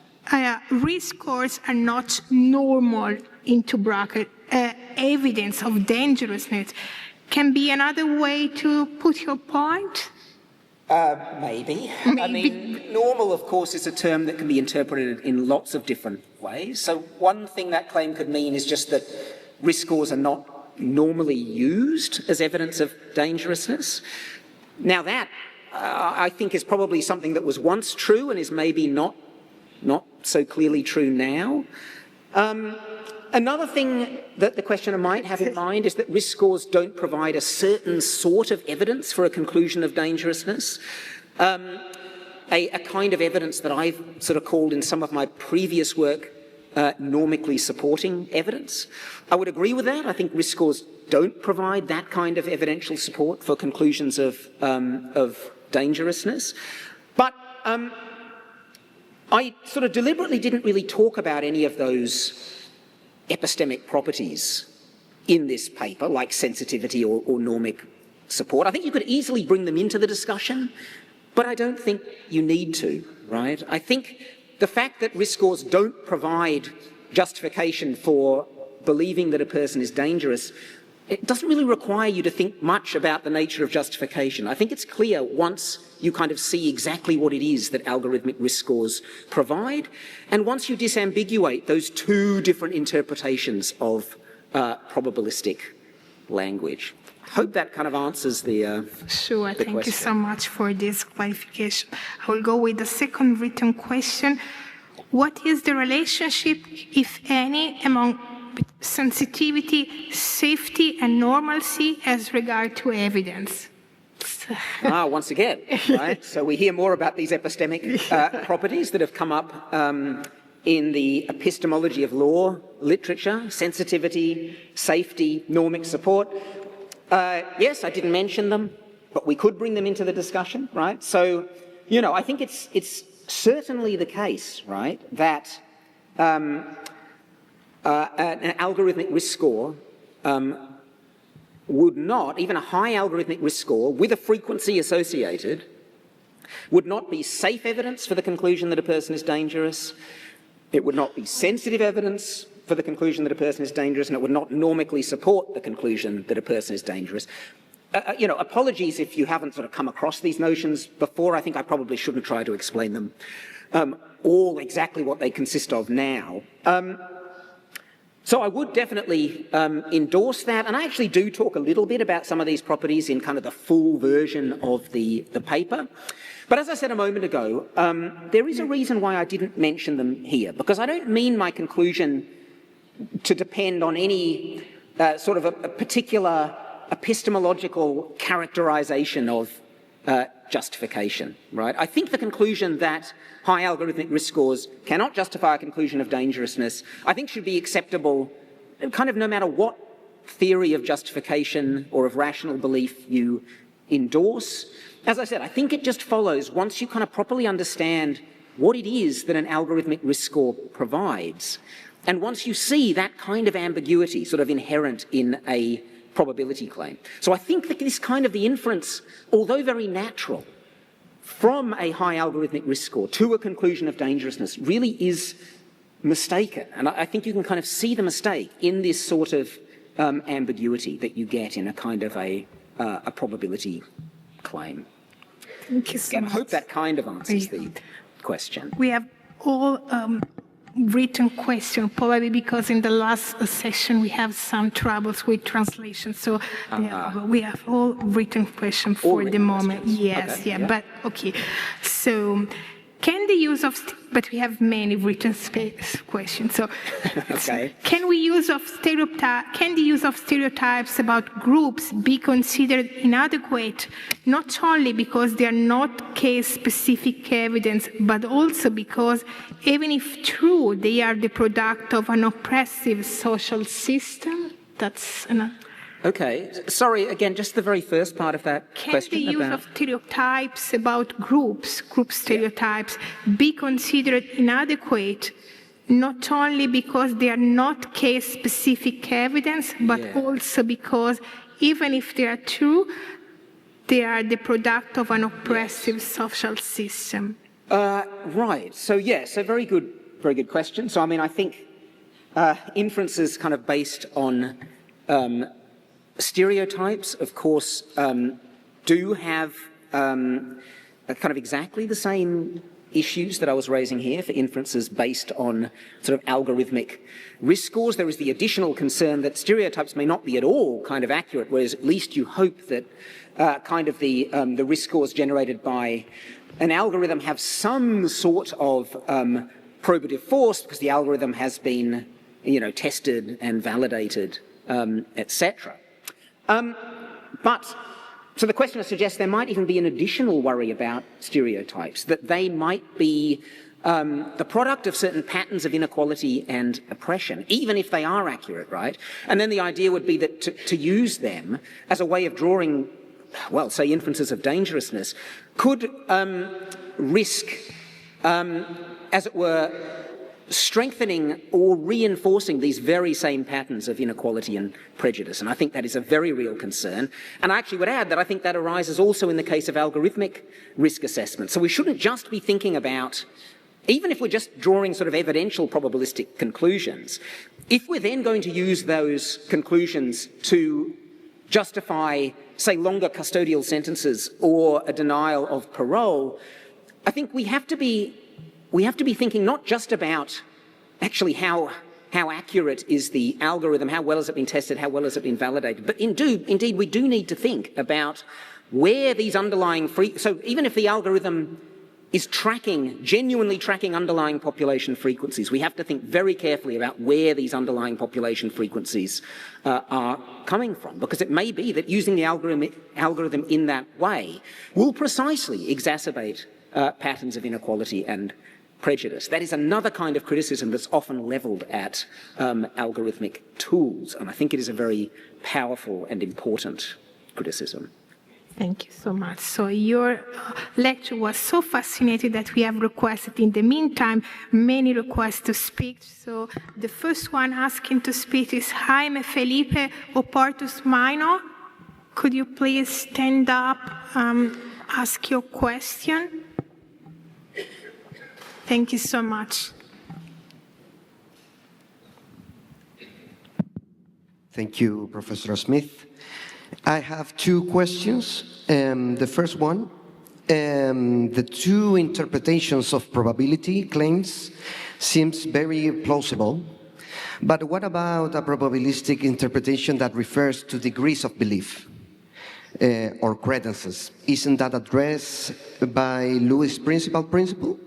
[SPEAKER 1] risk scores are not normal, into bracket, evidence of dangerousness. Can be another way to put your point?
[SPEAKER 2] Maybe. I mean, normal, of course, is a term that can be interpreted in lots of different ways. So one thing that claim could mean is just that risk scores are not normally used as evidence of dangerousness. Now that, I think, is probably something that was once true and is maybe not so clearly true now. Another thing that the questioner might have in mind is that risk scores don't provide a certain sort of evidence for a conclusion of dangerousness. A kind of evidence that I've sort of called in some of my previous work normically supporting evidence. I would agree with that. I think risk scores don't provide that kind of evidential support for conclusions of dangerousness. But I sort of deliberately didn't really talk about any of those epistemic properties in this paper, like sensitivity or normic support. I think you could easily bring them into the discussion, but I don't think you need to, right? I think the fact that risk scores don't provide justification for believing that a person is dangerous, it doesn't really require you to think much about the nature of justification. I think it's clear once you kind of see exactly what it is that algorithmic risk scores provide, and once you disambiguate those two different interpretations of probabilistic language. I hope that kind of answers the
[SPEAKER 1] Sure,
[SPEAKER 2] the
[SPEAKER 1] thank
[SPEAKER 2] question.
[SPEAKER 1] you so much for this clarification. I will go with the second written question. What is the relationship, if any, among sensitivity, safety, and normalcy as regard to evidence?
[SPEAKER 2] Once again, right? So we hear more about these epistemic properties that have come up in the epistemology of law literature: sensitivity, safety, normic support. Yes, I didn't mention them, but we could bring them into the discussion, right? So, you know, I think it's certainly the case, right, that an algorithmic risk score would not, even a high algorithmic risk score with a frequency associated, would not be safe evidence for the conclusion that a person is dangerous. It would not be sensitive evidence for the conclusion that a person is dangerous, and it would not normically support the conclusion that a person is dangerous. Apologies if you haven't sort of come across these notions before. I think I probably shouldn't try to explain them all exactly what they consist of now. So I would definitely endorse that, and I actually do talk a little bit about some of these properties in kind of the full version of the paper. But as I said a moment ago, there is a reason why I didn't mention them here, because I don't mean my conclusion to depend on any sort of a particular epistemological characterization of justification, right? I think the conclusion that high algorithmic risk scores cannot justify a conclusion of dangerousness, I think should be acceptable kind of no matter what theory of justification or of rational belief you endorse. As I said, I think it just follows once you kind of properly understand what it is that an algorithmic risk score provides, and once you see that kind of ambiguity sort of inherent in a probability claim. So I think that this kind of the inference, although very natural, from a high algorithmic risk score to a conclusion of dangerousness really is mistaken. And I think you can kind of see the mistake in this sort of ambiguity that you get in a kind of a probability claim.
[SPEAKER 1] Thank you so much.
[SPEAKER 2] I hope that kind of answers the question.
[SPEAKER 1] We have all written question, probably because in the last session we have some troubles with translation. So we have all written question for the moment. Yes,
[SPEAKER 2] okay,
[SPEAKER 1] yeah, but okay. So can the use of, but we have many written questions. So
[SPEAKER 2] okay.
[SPEAKER 1] Can the use of stereotypes about groups be considered inadequate, not only because they are not case-specific evidence, but also because, even if true, they are the product of an oppressive social system? That's enough.
[SPEAKER 2] Okay, sorry, again, just the very first part of that question.
[SPEAKER 1] Can the use of stereotypes about group stereotypes, be considered inadequate, not only because they are not case-specific evidence, but also because, even if they are true, they are the product of an oppressive social system?
[SPEAKER 2] Right, so so very good question. So, I mean, I think inferences kind of based on stereotypes, of course, do have kind of exactly the same issues that I was raising here for inferences based on sort of algorithmic risk scores. There is the additional concern that stereotypes may not be at all kind of accurate, whereas at least you hope that kind of the risk scores generated by an algorithm have some sort of probative force because the algorithm has been, tested and validated, etc. So the questioner suggests there might even be an additional worry about stereotypes, that they might be the product of certain patterns of inequality and oppression, even if they are accurate, right? And then the idea would be that to use them as a way of drawing, well, say, inferences of dangerousness, could risk, as it were, strengthening or reinforcing these very same patterns of inequality and prejudice. And I think that is a very real concern. And I actually would add that I think that arises also in the case of algorithmic risk assessment. So we shouldn't just be thinking about, even if we're just drawing sort of evidential probabilistic conclusions, if we're then going to use those conclusions to justify, say, longer custodial sentences or a denial of parole, I think we have to be thinking not just about actually how accurate is the algorithm, how well has it been tested, how well has it been validated, but indeed we do need to think about where these underlying so even if the algorithm is genuinely tracking underlying population frequencies, we have to think very carefully about where these underlying population frequencies are coming from, because it may be that using the algorithm in that way will precisely exacerbate patterns of inequality and prejudice. That is another kind of criticism that's often levelled at algorithmic tools, and I think it is a very powerful and important criticism.
[SPEAKER 1] Thank you so much. So your lecture was so fascinating that we have requested, in the meantime, many requests to speak. So the first one asking to speak is Jaime Felipe Oportus Maino. Could you please stand up, ask your question? Thank you so much.
[SPEAKER 3] Thank you, Professor Smith. I have two questions. The first one, the two interpretations of probability claims seems very plausible, but what about a probabilistic interpretation that refers to degrees of belief or credences? Isn't that addressed by Lewis' principle?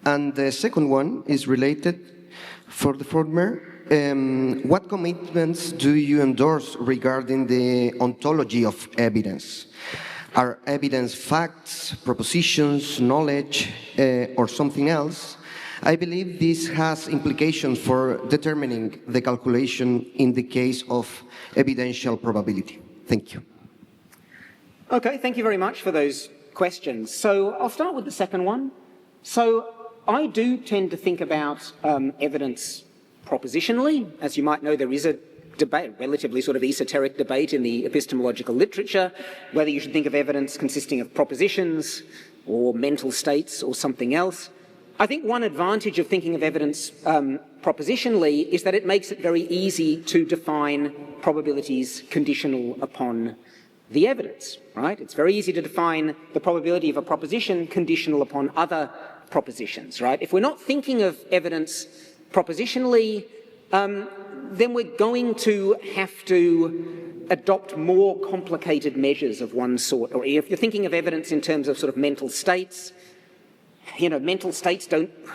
[SPEAKER 3] And the second one is related for the former. What commitments do you endorse regarding the ontology of evidence? Are evidence facts, propositions, knowledge, or something else? I believe this has implications for determining the calculation in the case of evidential probability. Thank you.
[SPEAKER 2] Okay, thank you very much for those questions. So I'll start with the second one. So I do tend to think about evidence propositionally. As you might know, there is a debate, relatively sort of esoteric debate in the epistemological literature, whether you should think of evidence consisting of propositions or mental states or something else. I think one advantage of thinking of evidence propositionally is that it makes it very easy to define probabilities conditional upon the evidence, right? It's very easy to define the probability of a proposition conditional upon other propositions, right? If we're not thinking of evidence propositionally, then we're going to have to adopt more complicated measures of one sort. Or if you're thinking of evidence in terms of sort of mental states, mental states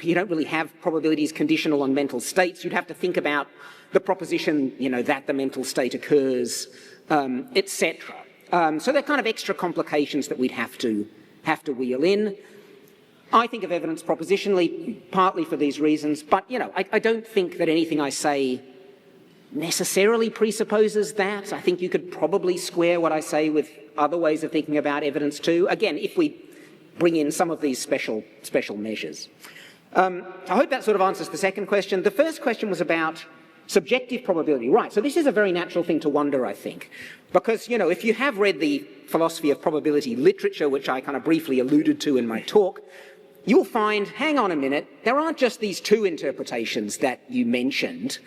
[SPEAKER 2] you don't really have probabilities conditional on mental states. You'd have to think about the proposition, that the mental state occurs, etc. So they're kind of extra complications that we'd have to wheel in. I think of evidence propositionally, partly for these reasons, but, I don't think that anything I say necessarily presupposes that. I think you could probably square what I say with other ways of thinking about evidence too. Again, if we bring in some of these special measures. I hope that sort of answers the second question. The first question was about subjective probability. Right, so this is a very natural thing to wonder, I think, because, if you have read the philosophy of probability literature, which I kind of briefly alluded to in my talk, you'll find, hang on a minute, there aren't just these two interpretations that you mentioned,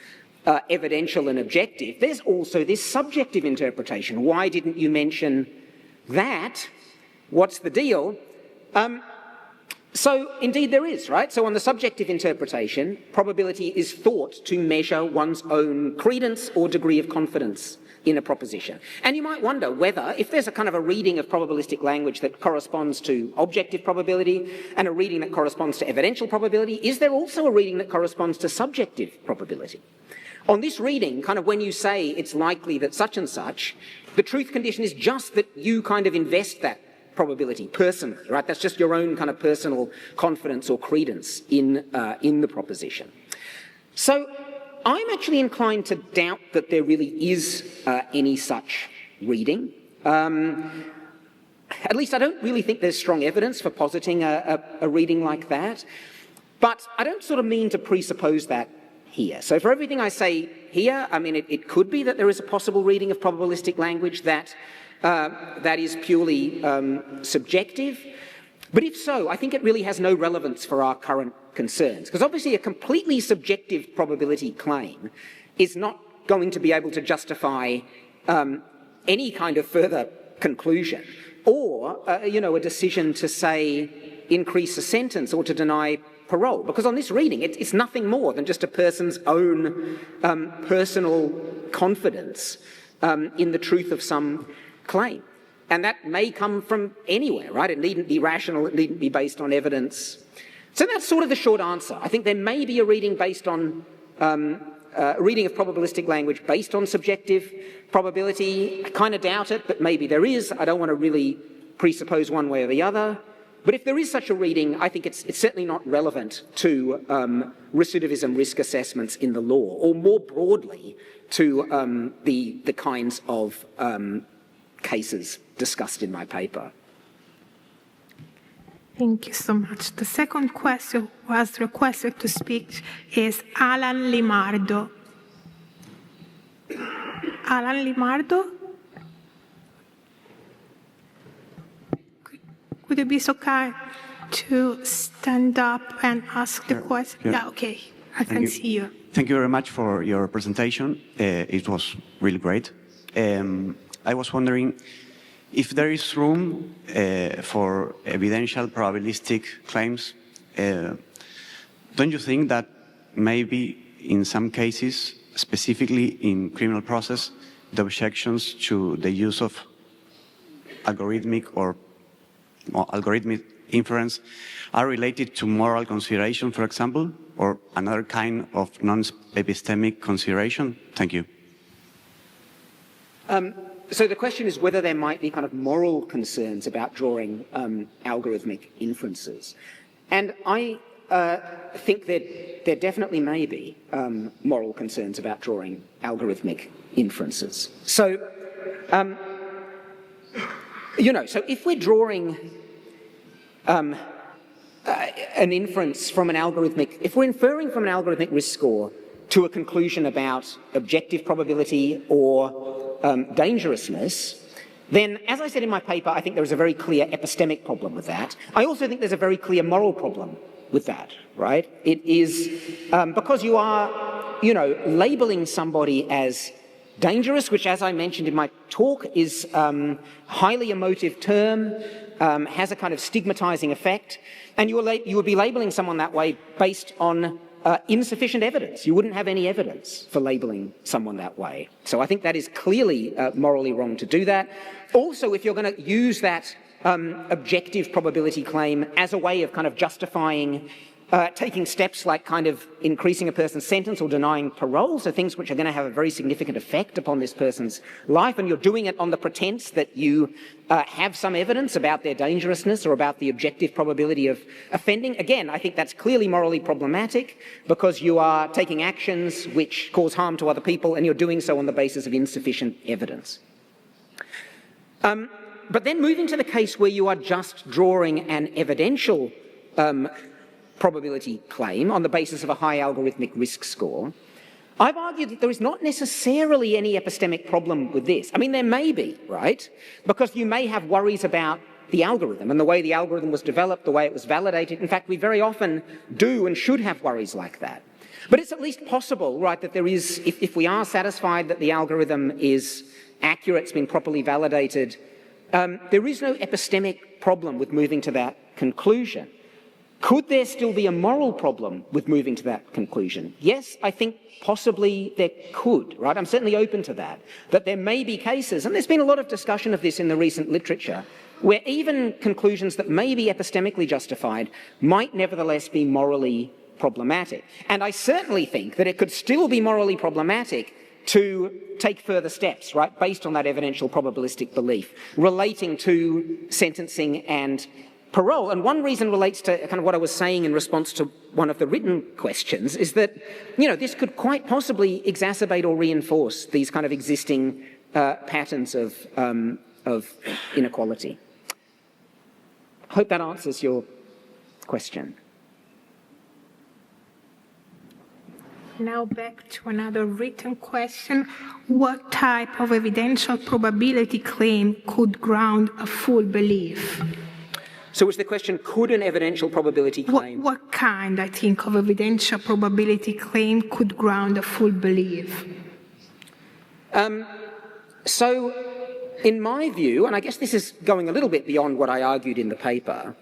[SPEAKER 2] evidential and objective. There's also this subjective interpretation. Why didn't you mention that? What's the deal? So indeed there is, right? So on the subjective interpretation, probability is thought to measure one's own credence or degree of confidence in a proposition. And you might wonder whether, if there's a kind of a reading of probabilistic language that corresponds to objective probability and a reading that corresponds to evidential probability, is there also a reading that corresponds to subjective probability? On this reading, kind of when you say it's likely that such and such, the truth condition is just that you kind of invest that probability personally, right? That's just your own kind of personal confidence or credence in the proposition. So I'm actually inclined to doubt that there really is any such reading. At least I don't really think there's strong evidence for positing a reading like that. But I don't sort of mean to presuppose that here. So for everything I say here, I mean, it could be that there is a possible reading of probabilistic language that is purely subjective. But if so, I think it really has no relevance for our current concerns. Because obviously a completely subjective probability claim is not going to be able to justify any kind of further conclusion. Or, a decision to, say, increase a sentence or to deny parole. Because on this reading, it's nothing more than just a person's own personal confidence in the truth of some claim. And that may come from anywhere, right? It needn't be rational, it needn't be based on evidence. So that's sort of the short answer. I think there may be a reading based on, a reading of probabilistic language based on subjective probability. I kind of doubt it, but maybe there is. I don't want to really presuppose one way or the other. But if there is such a reading, I think it's certainly not relevant to recidivism risk assessments in the law, or more broadly to the kinds of cases discussed in my paper.
[SPEAKER 1] Thank you so much. The second question who has requested to speak is Alan Limardo. Alan Limardo? Would you be so kind to stand up and ask the question? Yeah, okay. I can see you.
[SPEAKER 4] Thank you very much for your presentation. It was really great. I was wondering if there is room for evidential probabilistic claims. Don't you think that maybe in some cases, specifically in criminal process, the objections to the use of algorithmic or algorithmic inference are related to moral consideration, for example, or another kind of non-epistemic consideration? Thank you.
[SPEAKER 2] So the question is whether there might be kind of moral concerns about drawing algorithmic inferences. And I think that there definitely may be moral concerns about drawing algorithmic inferences. So, so if we're drawing an inference from an algorithmic, if we're inferring from an algorithmic risk score to a conclusion about objective probability or dangerousness, then, as I said in my paper, I think there is a very clear epistemic problem with that. I also think there's a very clear moral problem with that, right? It is because you are, labeling somebody as dangerous, which, as I mentioned in my talk, is a highly emotive term, has a kind of stigmatizing effect, and you would be labeling someone that way based on insufficient evidence. You wouldn't have any evidence for labeling someone that way. So I think that is clearly morally wrong to do that. Also, if you're going to use that objective probability claim as a way of kind of justifying taking steps like kind of increasing a person's sentence or denying parole, so things which are going to have a very significant effect upon this person's life, and you're doing it on the pretense that you have some evidence about their dangerousness or about the objective probability of offending. Again, I think that's clearly morally problematic because you are taking actions which cause harm to other people and you're doing so on the basis of insufficient evidence. But then moving to the case where you are just drawing an evidential probability claim on the basis of a high algorithmic risk score, I've argued that there is not necessarily any epistemic problem with this. I mean, there may be, right? Because you may have worries about the algorithm and the way the algorithm was developed, the way it was validated. In fact, we very often do and should have worries like that. But it's at least possible, right, that there is, if we are satisfied that the algorithm is accurate, it's been properly validated, there is no epistemic problem with moving to that conclusion. Could there still be a moral problem with moving to that conclusion? Yes, I think possibly there could, right? I'm certainly open to that. That there may be cases, and there's been a lot of discussion of this in the recent literature, where even conclusions that may be epistemically justified might nevertheless be morally problematic. And I certainly think that it could still be morally problematic to take further steps, right, based on that evidential probabilistic belief relating to sentencing and parole. And one reason relates to kind of what I was saying in response to one of the written questions is that, this could quite possibly exacerbate or reinforce these kind of existing patterns of inequality. I hope that answers your question.
[SPEAKER 1] Now back to another written question. What type of evidential probability claim could ground a full belief?
[SPEAKER 2] So was the question, could an evidential probability claim...
[SPEAKER 1] What kind, I think, of evidential probability claim could ground a full belief?
[SPEAKER 2] So, in my view, and I guess this is going a little bit beyond what I argued in the paper,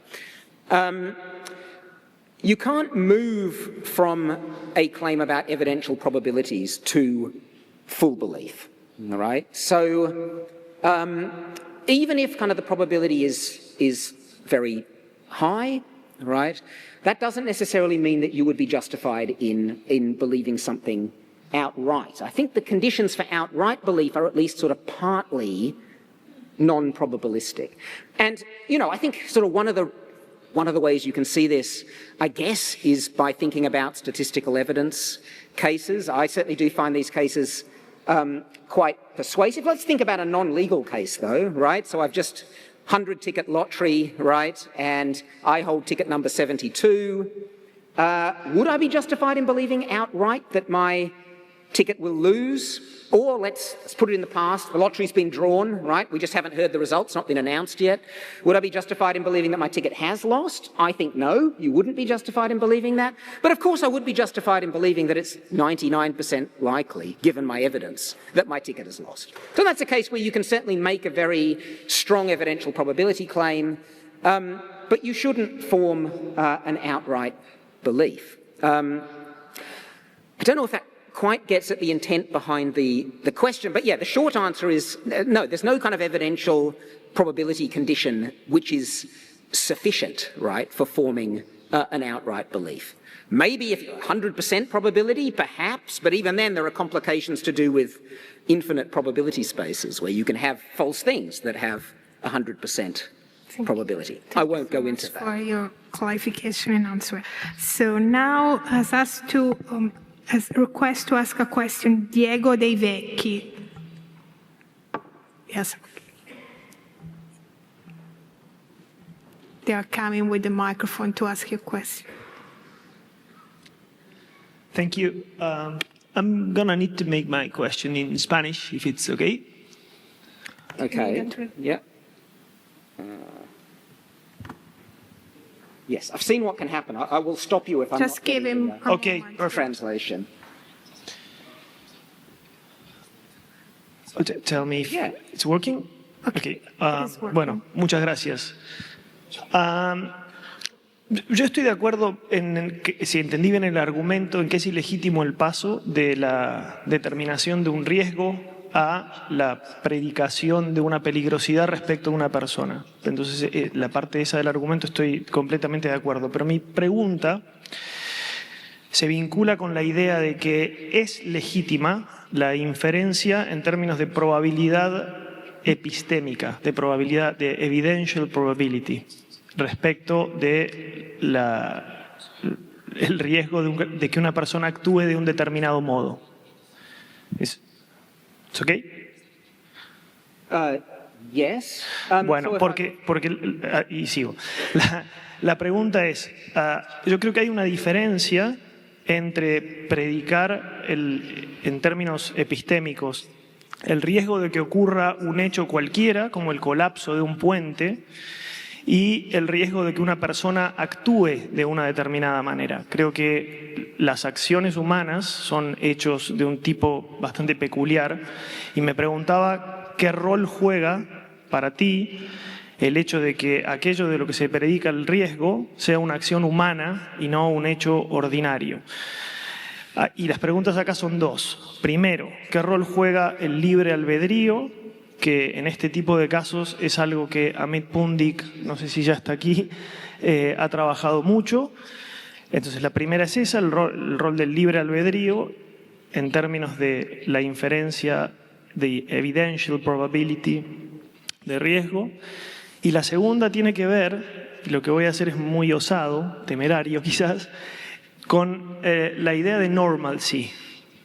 [SPEAKER 2] you can't move from a claim about evidential probabilities to full belief, all right? So, even if kind of the probability is very high, right? That doesn't necessarily mean that you would be justified in believing something outright. I think the conditions for outright belief are at least sort of partly non-probabilistic. And, I think sort of one of the ways you can see this, I guess, is by thinking about statistical evidence cases. I certainly do find these cases quite persuasive. Let's think about a non-legal case, though, right? So I've just 100-ticket lottery, right, and I hold ticket number 72. Would I be justified in believing outright that my ticket will lose, or let's put it in the past, the lottery's been drawn, right? We just haven't heard the results, not been announced yet. Would I be justified in believing that my ticket has lost? I think no, you wouldn't be justified in believing that. But of course I would be justified in believing that it's 99% likely, given my evidence, that my ticket has lost. So that's a case where you can certainly make a very strong evidential probability claim, but you shouldn't form an outright belief. I don't know if that quite gets at the intent behind the question, but yeah, the short answer is no, there's no kind of evidential probability condition which is sufficient, right, for forming an outright belief. Maybe if 100% probability, perhaps, but even then there are complications to do with infinite probability spaces where you can have false things that have 100% probability. I won't go into that.
[SPEAKER 1] For your clarification and answer. So now has asked to as a request to ask a question, Diego Dei Vecchi. Yes. They are coming with the microphone to ask you a question.
[SPEAKER 5] Thank you. I'm gonna need to make my question in Spanish, if it's okay.
[SPEAKER 2] Okay. Yeah. Yes, I've seen what can happen. I will stop you if I'm
[SPEAKER 1] Just
[SPEAKER 2] not
[SPEAKER 1] give
[SPEAKER 2] getting
[SPEAKER 1] him
[SPEAKER 2] the,
[SPEAKER 5] Okay, perfect.
[SPEAKER 2] translation.
[SPEAKER 5] Tell me if
[SPEAKER 2] Yeah.
[SPEAKER 5] it's working. Okay.
[SPEAKER 1] It is working.
[SPEAKER 5] Bueno, muchas gracias. Yo estoy de acuerdo en que, si entendí bien el argumento, en que es ilegítimo el paso de la determinación de un riesgo a la predicación de una peligrosidad respecto a una persona. Entonces, la parte esa del argumento estoy completamente de acuerdo. Pero mi pregunta se vincula con la idea de que es legítima la inferencia en términos de probabilidad epistémica, de probabilidad, de evidential probability, respecto de el riesgo de que una persona actúe de un determinado modo. ¿Es okay?
[SPEAKER 2] Yes.
[SPEAKER 5] Bueno, porque y sigo. La pregunta es, yo creo que hay una diferencia entre predicar en términos epistémicos el riesgo de que ocurra un hecho cualquiera, como el colapso de un puente, y el riesgo de que una persona actúe de una determinada manera. Creo que las acciones humanas son hechos de un tipo bastante peculiar y me preguntaba qué rol juega para ti el hecho de que aquello de lo que se predica el riesgo sea una acción humana y no un hecho ordinario. Y las preguntas acá son dos. Primero, ¿qué rol juega el libre albedrío? Que en este tipo de casos es algo que Amit Pundik, no sé si ya está aquí, ha trabajado mucho. Entonces la primera es esa, el rol del libre albedrío en términos de la inferencia de evidential probability de riesgo. Y la segunda tiene que ver, lo que voy a hacer es muy osado, temerario quizás, con la idea de normalcy,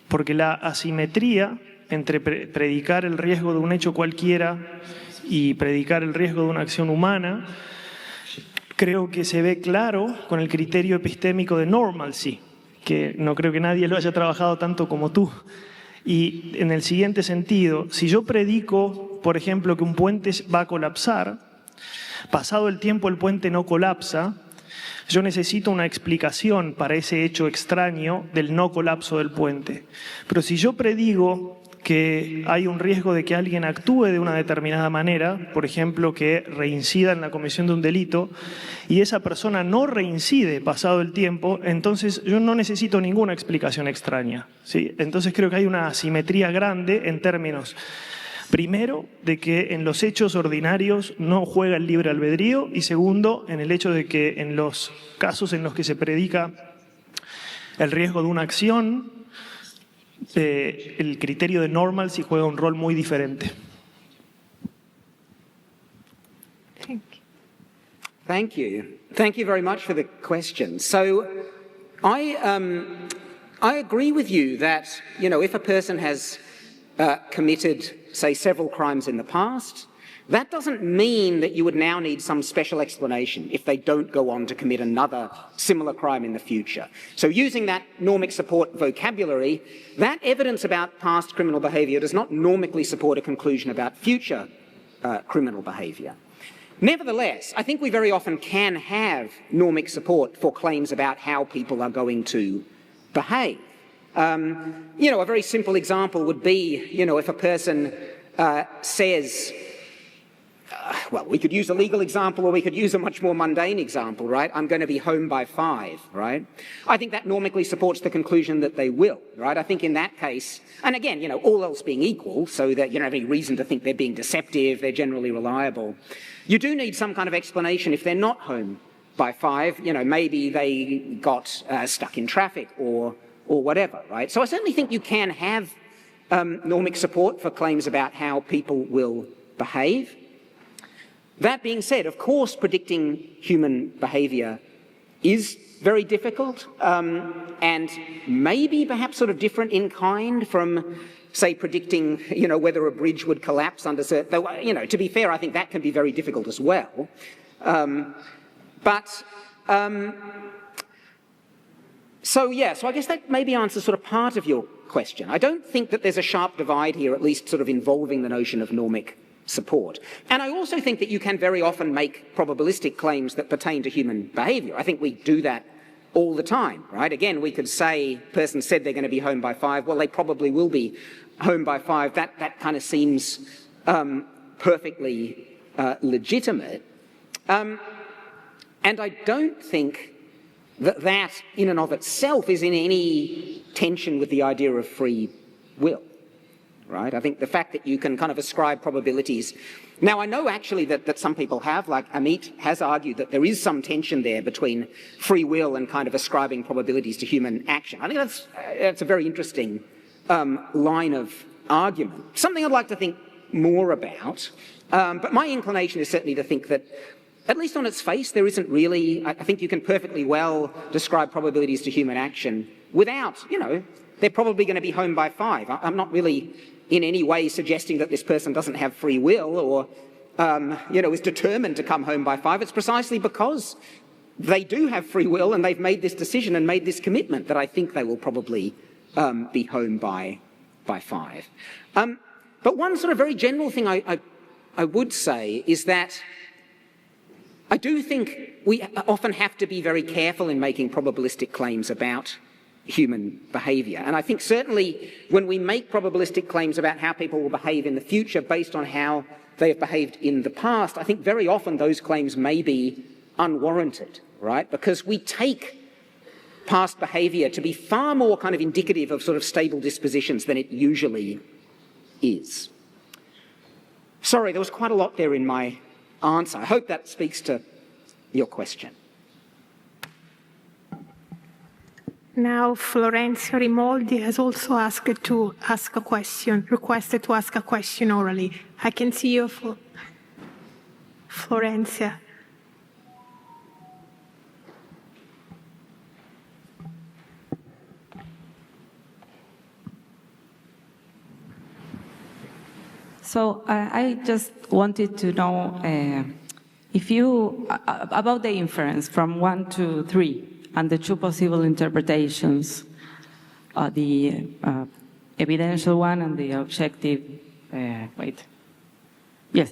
[SPEAKER 5] porque la asimetría entre predicar el riesgo de un hecho cualquiera y predicar el riesgo de una acción humana, creo que se ve claro con el criterio epistémico de normalcy, que no creo que nadie lo haya trabajado tanto como tú. Y en el siguiente sentido, si yo predico, por ejemplo, que un puente va a colapsar, pasado el tiempo el puente no colapsa, yo necesito una explicación para ese hecho extraño del no colapso del puente. Pero si yo predigo que hay un riesgo de que alguien actúe de una determinada manera, por ejemplo, que reincida en la comisión de un delito, y esa persona no reincide pasado el tiempo, entonces yo no necesito ninguna explicación extraña, ¿sí? Entonces creo que hay una asimetría grande en términos, primero, de que en los hechos ordinarios no juega el libre albedrío, y segundo, en el hecho de que en los casos en los que se predica el riesgo de una acción, el criterio de normalcy juega un rol muy diferente.
[SPEAKER 2] Thank you. Thank you very much for the question. So I agree with you that, you know, if a person has committed, say, several crimes in the past, That doesn't mean that you would now need some special explanation if they don't go on to commit another similar crime in the future. So using that normic support vocabulary, that evidence about past criminal behaviour does not normically support a conclusion about future criminal behaviour. Nevertheless, I think we very often can have normic support for claims about how people are going to behave. A very simple example would be, if a person says, well, we could use a legal example or we could use a much more mundane example, right? I'm going to be home by 5, right? I think that normically supports the conclusion that they will, right? I think in that case, and again, all else being equal, so that you don't have any reason to think they're being deceptive, they're generally reliable. You do need some kind of explanation if they're not home by 5, maybe they got stuck in traffic or whatever, right? So I certainly think you can have normic support for claims about how people will behave. That being said, of course, predicting human behaviour is very difficult and maybe perhaps sort of different in kind from, say, predicting, whether a bridge would collapse under certain... Though, to be fair, I think that can be very difficult as well. So I guess that maybe answers sort of part of your question. I don't think that there's a sharp divide here, at least sort of involving the notion of normic support. And I also think that you can very often make probabilistic claims that pertain to human behaviour. I think we do that all the time, right? Again, we could say, person said they're going to be home by 5, well, they probably will be home by 5. That kind of seems perfectly legitimate. And I don't think that in and of itself is in any tension with the idea of free will. Right? I think the fact that you can kind of ascribe probabilities... Now, I know actually that some people have, like Amit has argued that there is some tension there between free will and kind of ascribing probabilities to human action. I think that's a very interesting line of argument. Something I'd like to think more about, but my inclination is certainly to think that, at least on its face, there isn't really... I think you can perfectly well describe probabilities to human action without, they're probably going to be home by 5. I'm not really in any way suggesting that this person doesn't have free will or, is determined to come home by 5. It's precisely because they do have free will and they've made this decision and made this commitment that I think they will probably be home by 5. But one sort of very general thing I would say is that I do think we often have to be very careful in making probabilistic claims about human behaviour. And I think certainly when we make probabilistic claims about how people will behave in the future based on how they have behaved in the past, I think very often those claims may be unwarranted, right? Because we take past behaviour to be far more kind of indicative of sort of stable dispositions than it usually is. Sorry, there was quite a lot there in my answer. I hope that speaks to your question.
[SPEAKER 1] Now, Florencia Rimoldi has also requested to ask a question orally. I can see you, Florencia.
[SPEAKER 6] So I just wanted to know if you, about the inference from 1 to 3, and the 2 possible interpretations, the evidential one and the objective,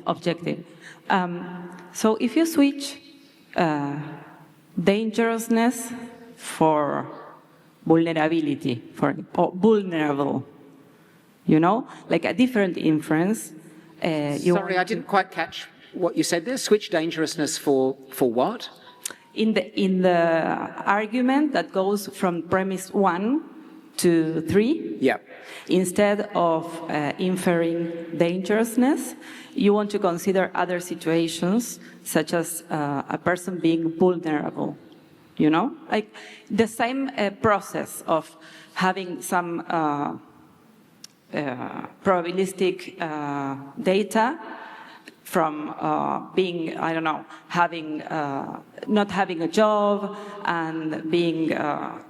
[SPEAKER 6] objective. So if you switch dangerousness for vulnerability, or vulnerable, like a different inference.
[SPEAKER 2] Sorry, I didn't quite catch what you said there. Switch dangerousness for what?
[SPEAKER 6] In the argument that goes from premise 1 to 3, instead of inferring dangerousness, you want to consider other situations, such as a person being vulnerable. Like the same process of having some probabilistic data from being, not having a job and being,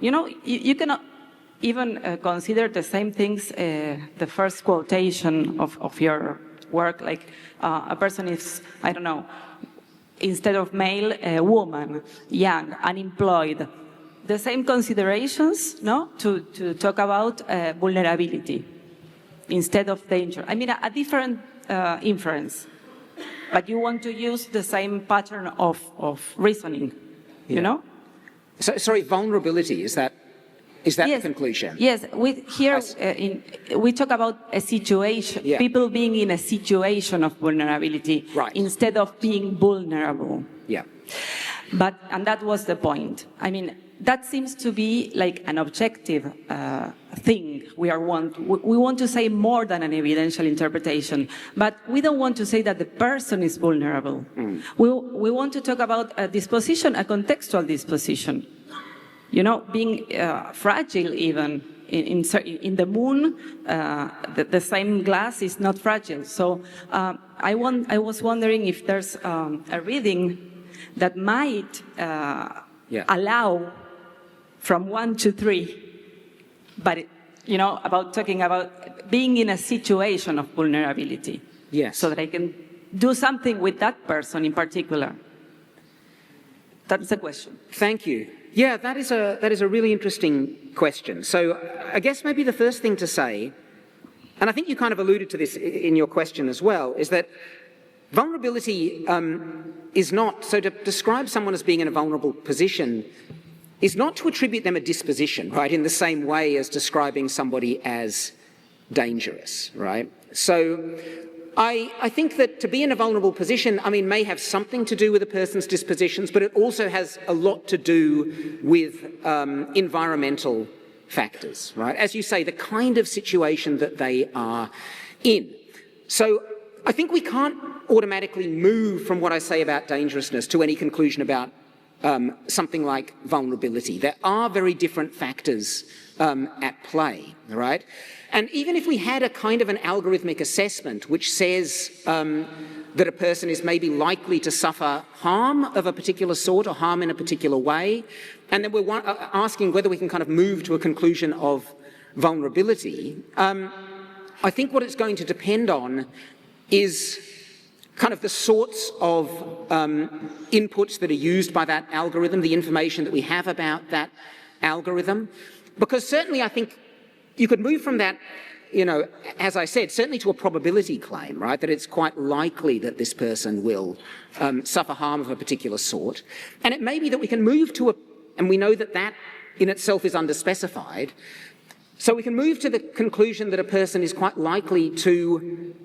[SPEAKER 6] you cannot even consider the same things, the first quotation of your work, like a person is, I don't know, instead of male, a woman, young, unemployed. The same considerations, no, to talk about vulnerability instead of danger. I mean, a different inference, but you want to use the same pattern of reasoning, you know?
[SPEAKER 2] So, sorry, vulnerability, is that
[SPEAKER 6] yes,
[SPEAKER 2] the conclusion?
[SPEAKER 6] Yes, we talk about a situation, people being in a situation of vulnerability instead of being vulnerable.
[SPEAKER 2] Yeah.
[SPEAKER 6] And that was the point. I mean, that seems to be like an objective thing. We want to say more than an evidential interpretation, but we don't want to say that the person is vulnerable. We want to talk about a disposition, a contextual disposition. You know, being fragile even. In the moon, the same glass is not fragile. So I was wondering if there's a reading that might allow from 1 to 3, but you know, about talking about being in a situation of vulnerability.
[SPEAKER 2] Yes.
[SPEAKER 6] So that I can do something with that person in particular. That's the question.
[SPEAKER 2] Thank you. Yeah, that is a really interesting question. So I guess maybe the first thing to say, and I think you kind of alluded to this in your question as well, is that vulnerability is not, so to describe someone as being in a vulnerable position is not to attribute them a disposition, right, in the same way as describing somebody as dangerous, right? So I think that to be in a vulnerable position, I mean, may have something to do with a person's dispositions, but it also has a lot to do with environmental factors, right? As you say, the kind of situation that they are in. So I think we can't automatically move from what I say about dangerousness to any conclusion about something like vulnerability. There are very different factors at play, right? And even if we had a kind of an algorithmic assessment which says that a person is maybe likely to suffer harm of a particular sort or harm in a particular way, and then we're asking whether we can kind of move to a conclusion of vulnerability, I think what it's going to depend on is kind of the sorts of inputs that are used by that algorithm, the information that we have about that algorithm. Because certainly I think you could move from that, you know, as I said, certainly to a probability claim, right, that it's quite likely that this person will suffer harm of a particular sort. And it may be that we can move to and we know that that in itself is underspecified, so we can move to the conclusion that a person is quite likely to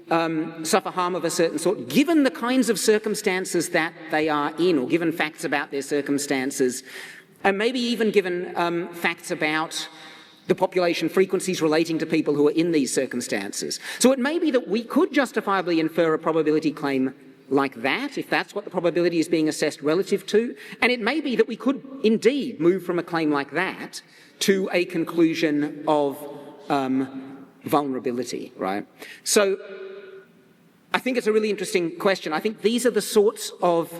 [SPEAKER 2] suffer harm of a certain sort, given the kinds of circumstances that they are in, or given facts about their circumstances, and maybe even given facts about the population frequencies relating to people who are in these circumstances. So it may be that we could justifiably infer a probability claim like that, if that's what the probability is being assessed relative to, and it may be that we could indeed move from a claim like that to a conclusion of vulnerability, right? So I think it's a really interesting question. I think these are the sorts of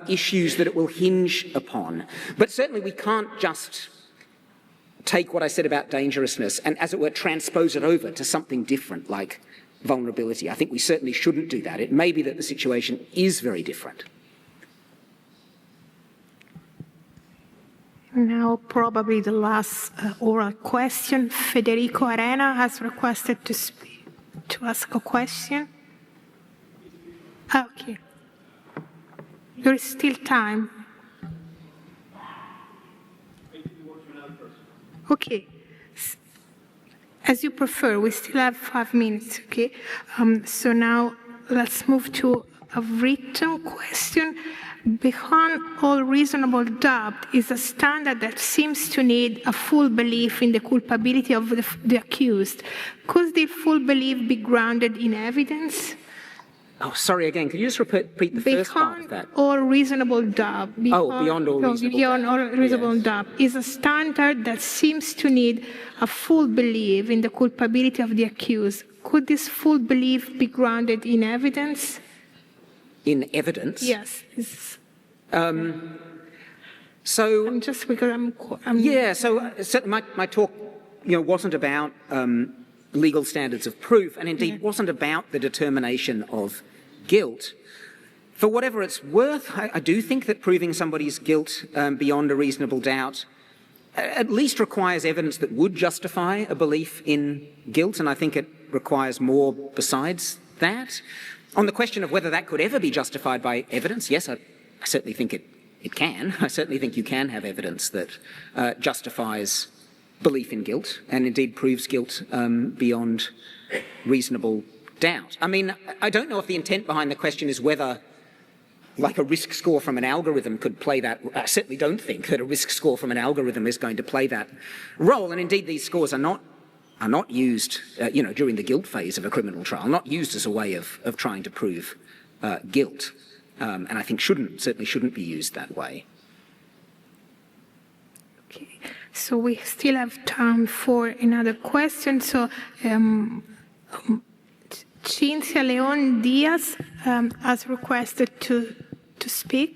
[SPEAKER 2] issues that it will hinge upon. But certainly we can't just take what I said about dangerousness and, as it were, transpose it over to something different like vulnerability. I think we certainly shouldn't do that. It may be that the situation is very different.
[SPEAKER 1] Now, probably the last oral question. Federico Arena has requested to ask a question. Okay. There is still time. Okay. As you prefer, we still have 5 minutes, okay? So now let's move to a written question. Beyond all reasonable doubt is a standard that seems to need a full belief in the culpability of the accused. Could the full belief be grounded in evidence?
[SPEAKER 2] Oh, sorry, again, could you just repeat the first part of that?
[SPEAKER 1] Beyond all reasonable doubt.
[SPEAKER 2] Beyond all reasonable
[SPEAKER 1] beyond
[SPEAKER 2] doubt.
[SPEAKER 1] all reasonable
[SPEAKER 2] Yes.
[SPEAKER 1] doubt is a standard that seems to need a full belief in the culpability of the accused. Could this full belief be grounded in evidence?
[SPEAKER 2] In evidence?
[SPEAKER 1] Yes.
[SPEAKER 2] So
[SPEAKER 1] I'm just because I'm
[SPEAKER 2] yeah. So certainly my talk, wasn't about legal standards of proof, and indeed wasn't about the determination of guilt. For whatever it's worth, I do think that proving somebody's guilt beyond a reasonable doubt at least requires evidence that would justify a belief in guilt, and I think it requires more besides that. On the question of whether that could ever be justified by evidence, yes, I certainly think it can. I certainly think you can have evidence that justifies belief in guilt and indeed proves guilt beyond reasonable doubt. I mean, I don't know if the intent behind the question is whether, like, a risk score from an algorithm could play that. I certainly don't think that a risk score from an algorithm is going to play that role. And indeed, these scores are not used, during the guilt phase of a criminal trial, not used as a way of trying to prove guilt. And I think certainly shouldn't be used that way.
[SPEAKER 1] Okay. So we still have time for another question. So Cinzia Leon Diaz has requested to speak.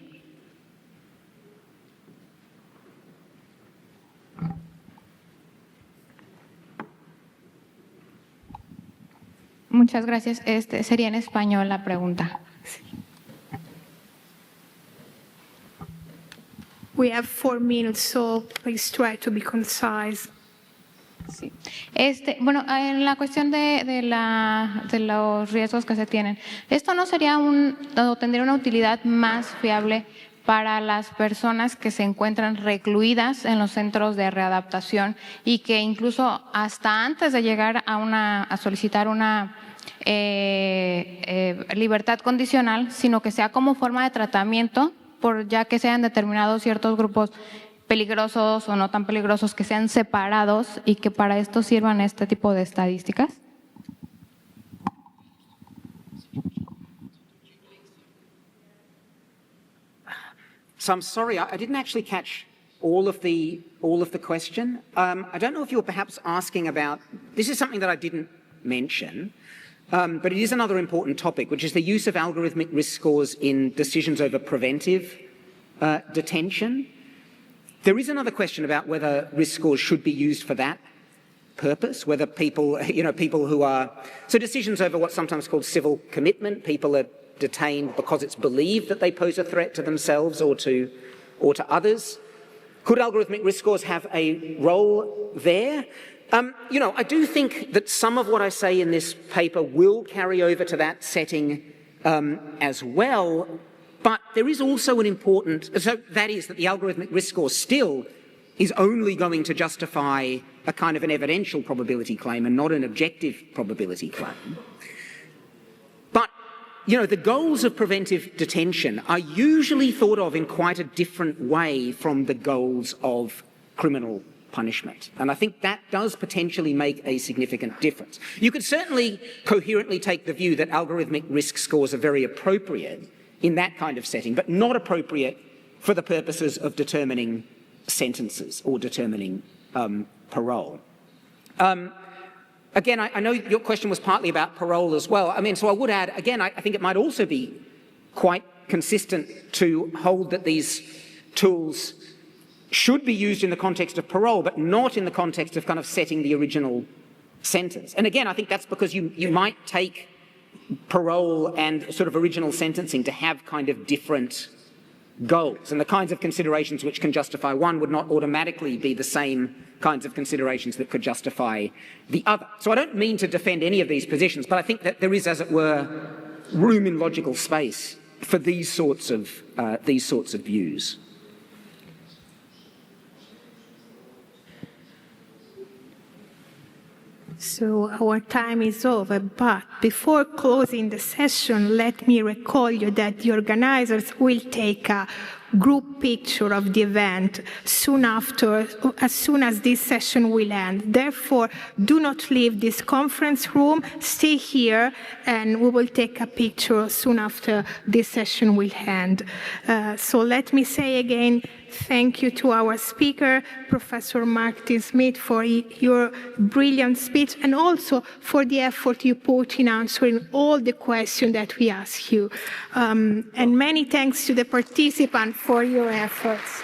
[SPEAKER 7] Muchas gracias. Sería en español la pregunta.
[SPEAKER 1] We have 4 minutes, so please try to be concise.
[SPEAKER 7] Sí. Bueno, en la cuestión de los riesgos que se tienen, ¿esto no sería o tendría una utilidad más fiable para las personas que se encuentran recluidas en los centros de readaptación y que incluso hasta antes de llegar a solicitar una libertad condicional, sino que sea como forma de tratamiento, ya que sean determinados ciertos grupos peligrosos o no tan peligrosos, que sean separados y que para esto sirvan este tipo de estadísticas?
[SPEAKER 2] So I'm sorry, I didn't actually catch all of the question. I don't know if you were perhaps asking about, this is something that I didn't mention, but it is another important topic, which is the use of algorithmic risk scores in decisions over preventive detention. There is another question about whether risk scores should be used for that purpose, whether people who are, so decisions over what's sometimes called civil commitment, people are detained because it's believed that they pose a threat to themselves or to others. Could algorithmic risk scores have a role there? I do think that some of what I say in this paper will carry over to that setting as well. But there is also an important, so that is that the algorithmic risk score still is only going to justify a kind of an evidential probability claim and not an objective probability claim. But, the goals of preventive detention are usually thought of in quite a different way from the goals of criminal punishment. And I think that does potentially make a significant difference. You could certainly coherently take the view that algorithmic risk scores are very appropriate in that kind of setting, but not appropriate for the purposes of determining sentences or determining parole. Again, I know your question was partly about parole as well. So I would add, again, I think it might also be quite consistent to hold that these tools should be used in the context of parole, but not in the context of kind of setting the original sentence. And again, I think that's because you might take parole and sort of original sentencing to have kind of different goals, and the kinds of considerations which can justify one would not automatically be the same kinds of considerations that could justify the other. So I don't mean to defend any of these positions, but I think that there is, as it were, room in logical space for these sorts of views.
[SPEAKER 1] So our time is over, but before closing the session, let me recall you that the organizers will take a group picture of the event as soon as this session will end. Therefore, do not leave this conference room, stay here, and we will take a picture soon after this session will end. So let me say again, thank you to our speaker, Professor Martin Smith, for your brilliant speech and also for the effort you put in answering all the questions that we asked you. And many thanks to the participants for your efforts.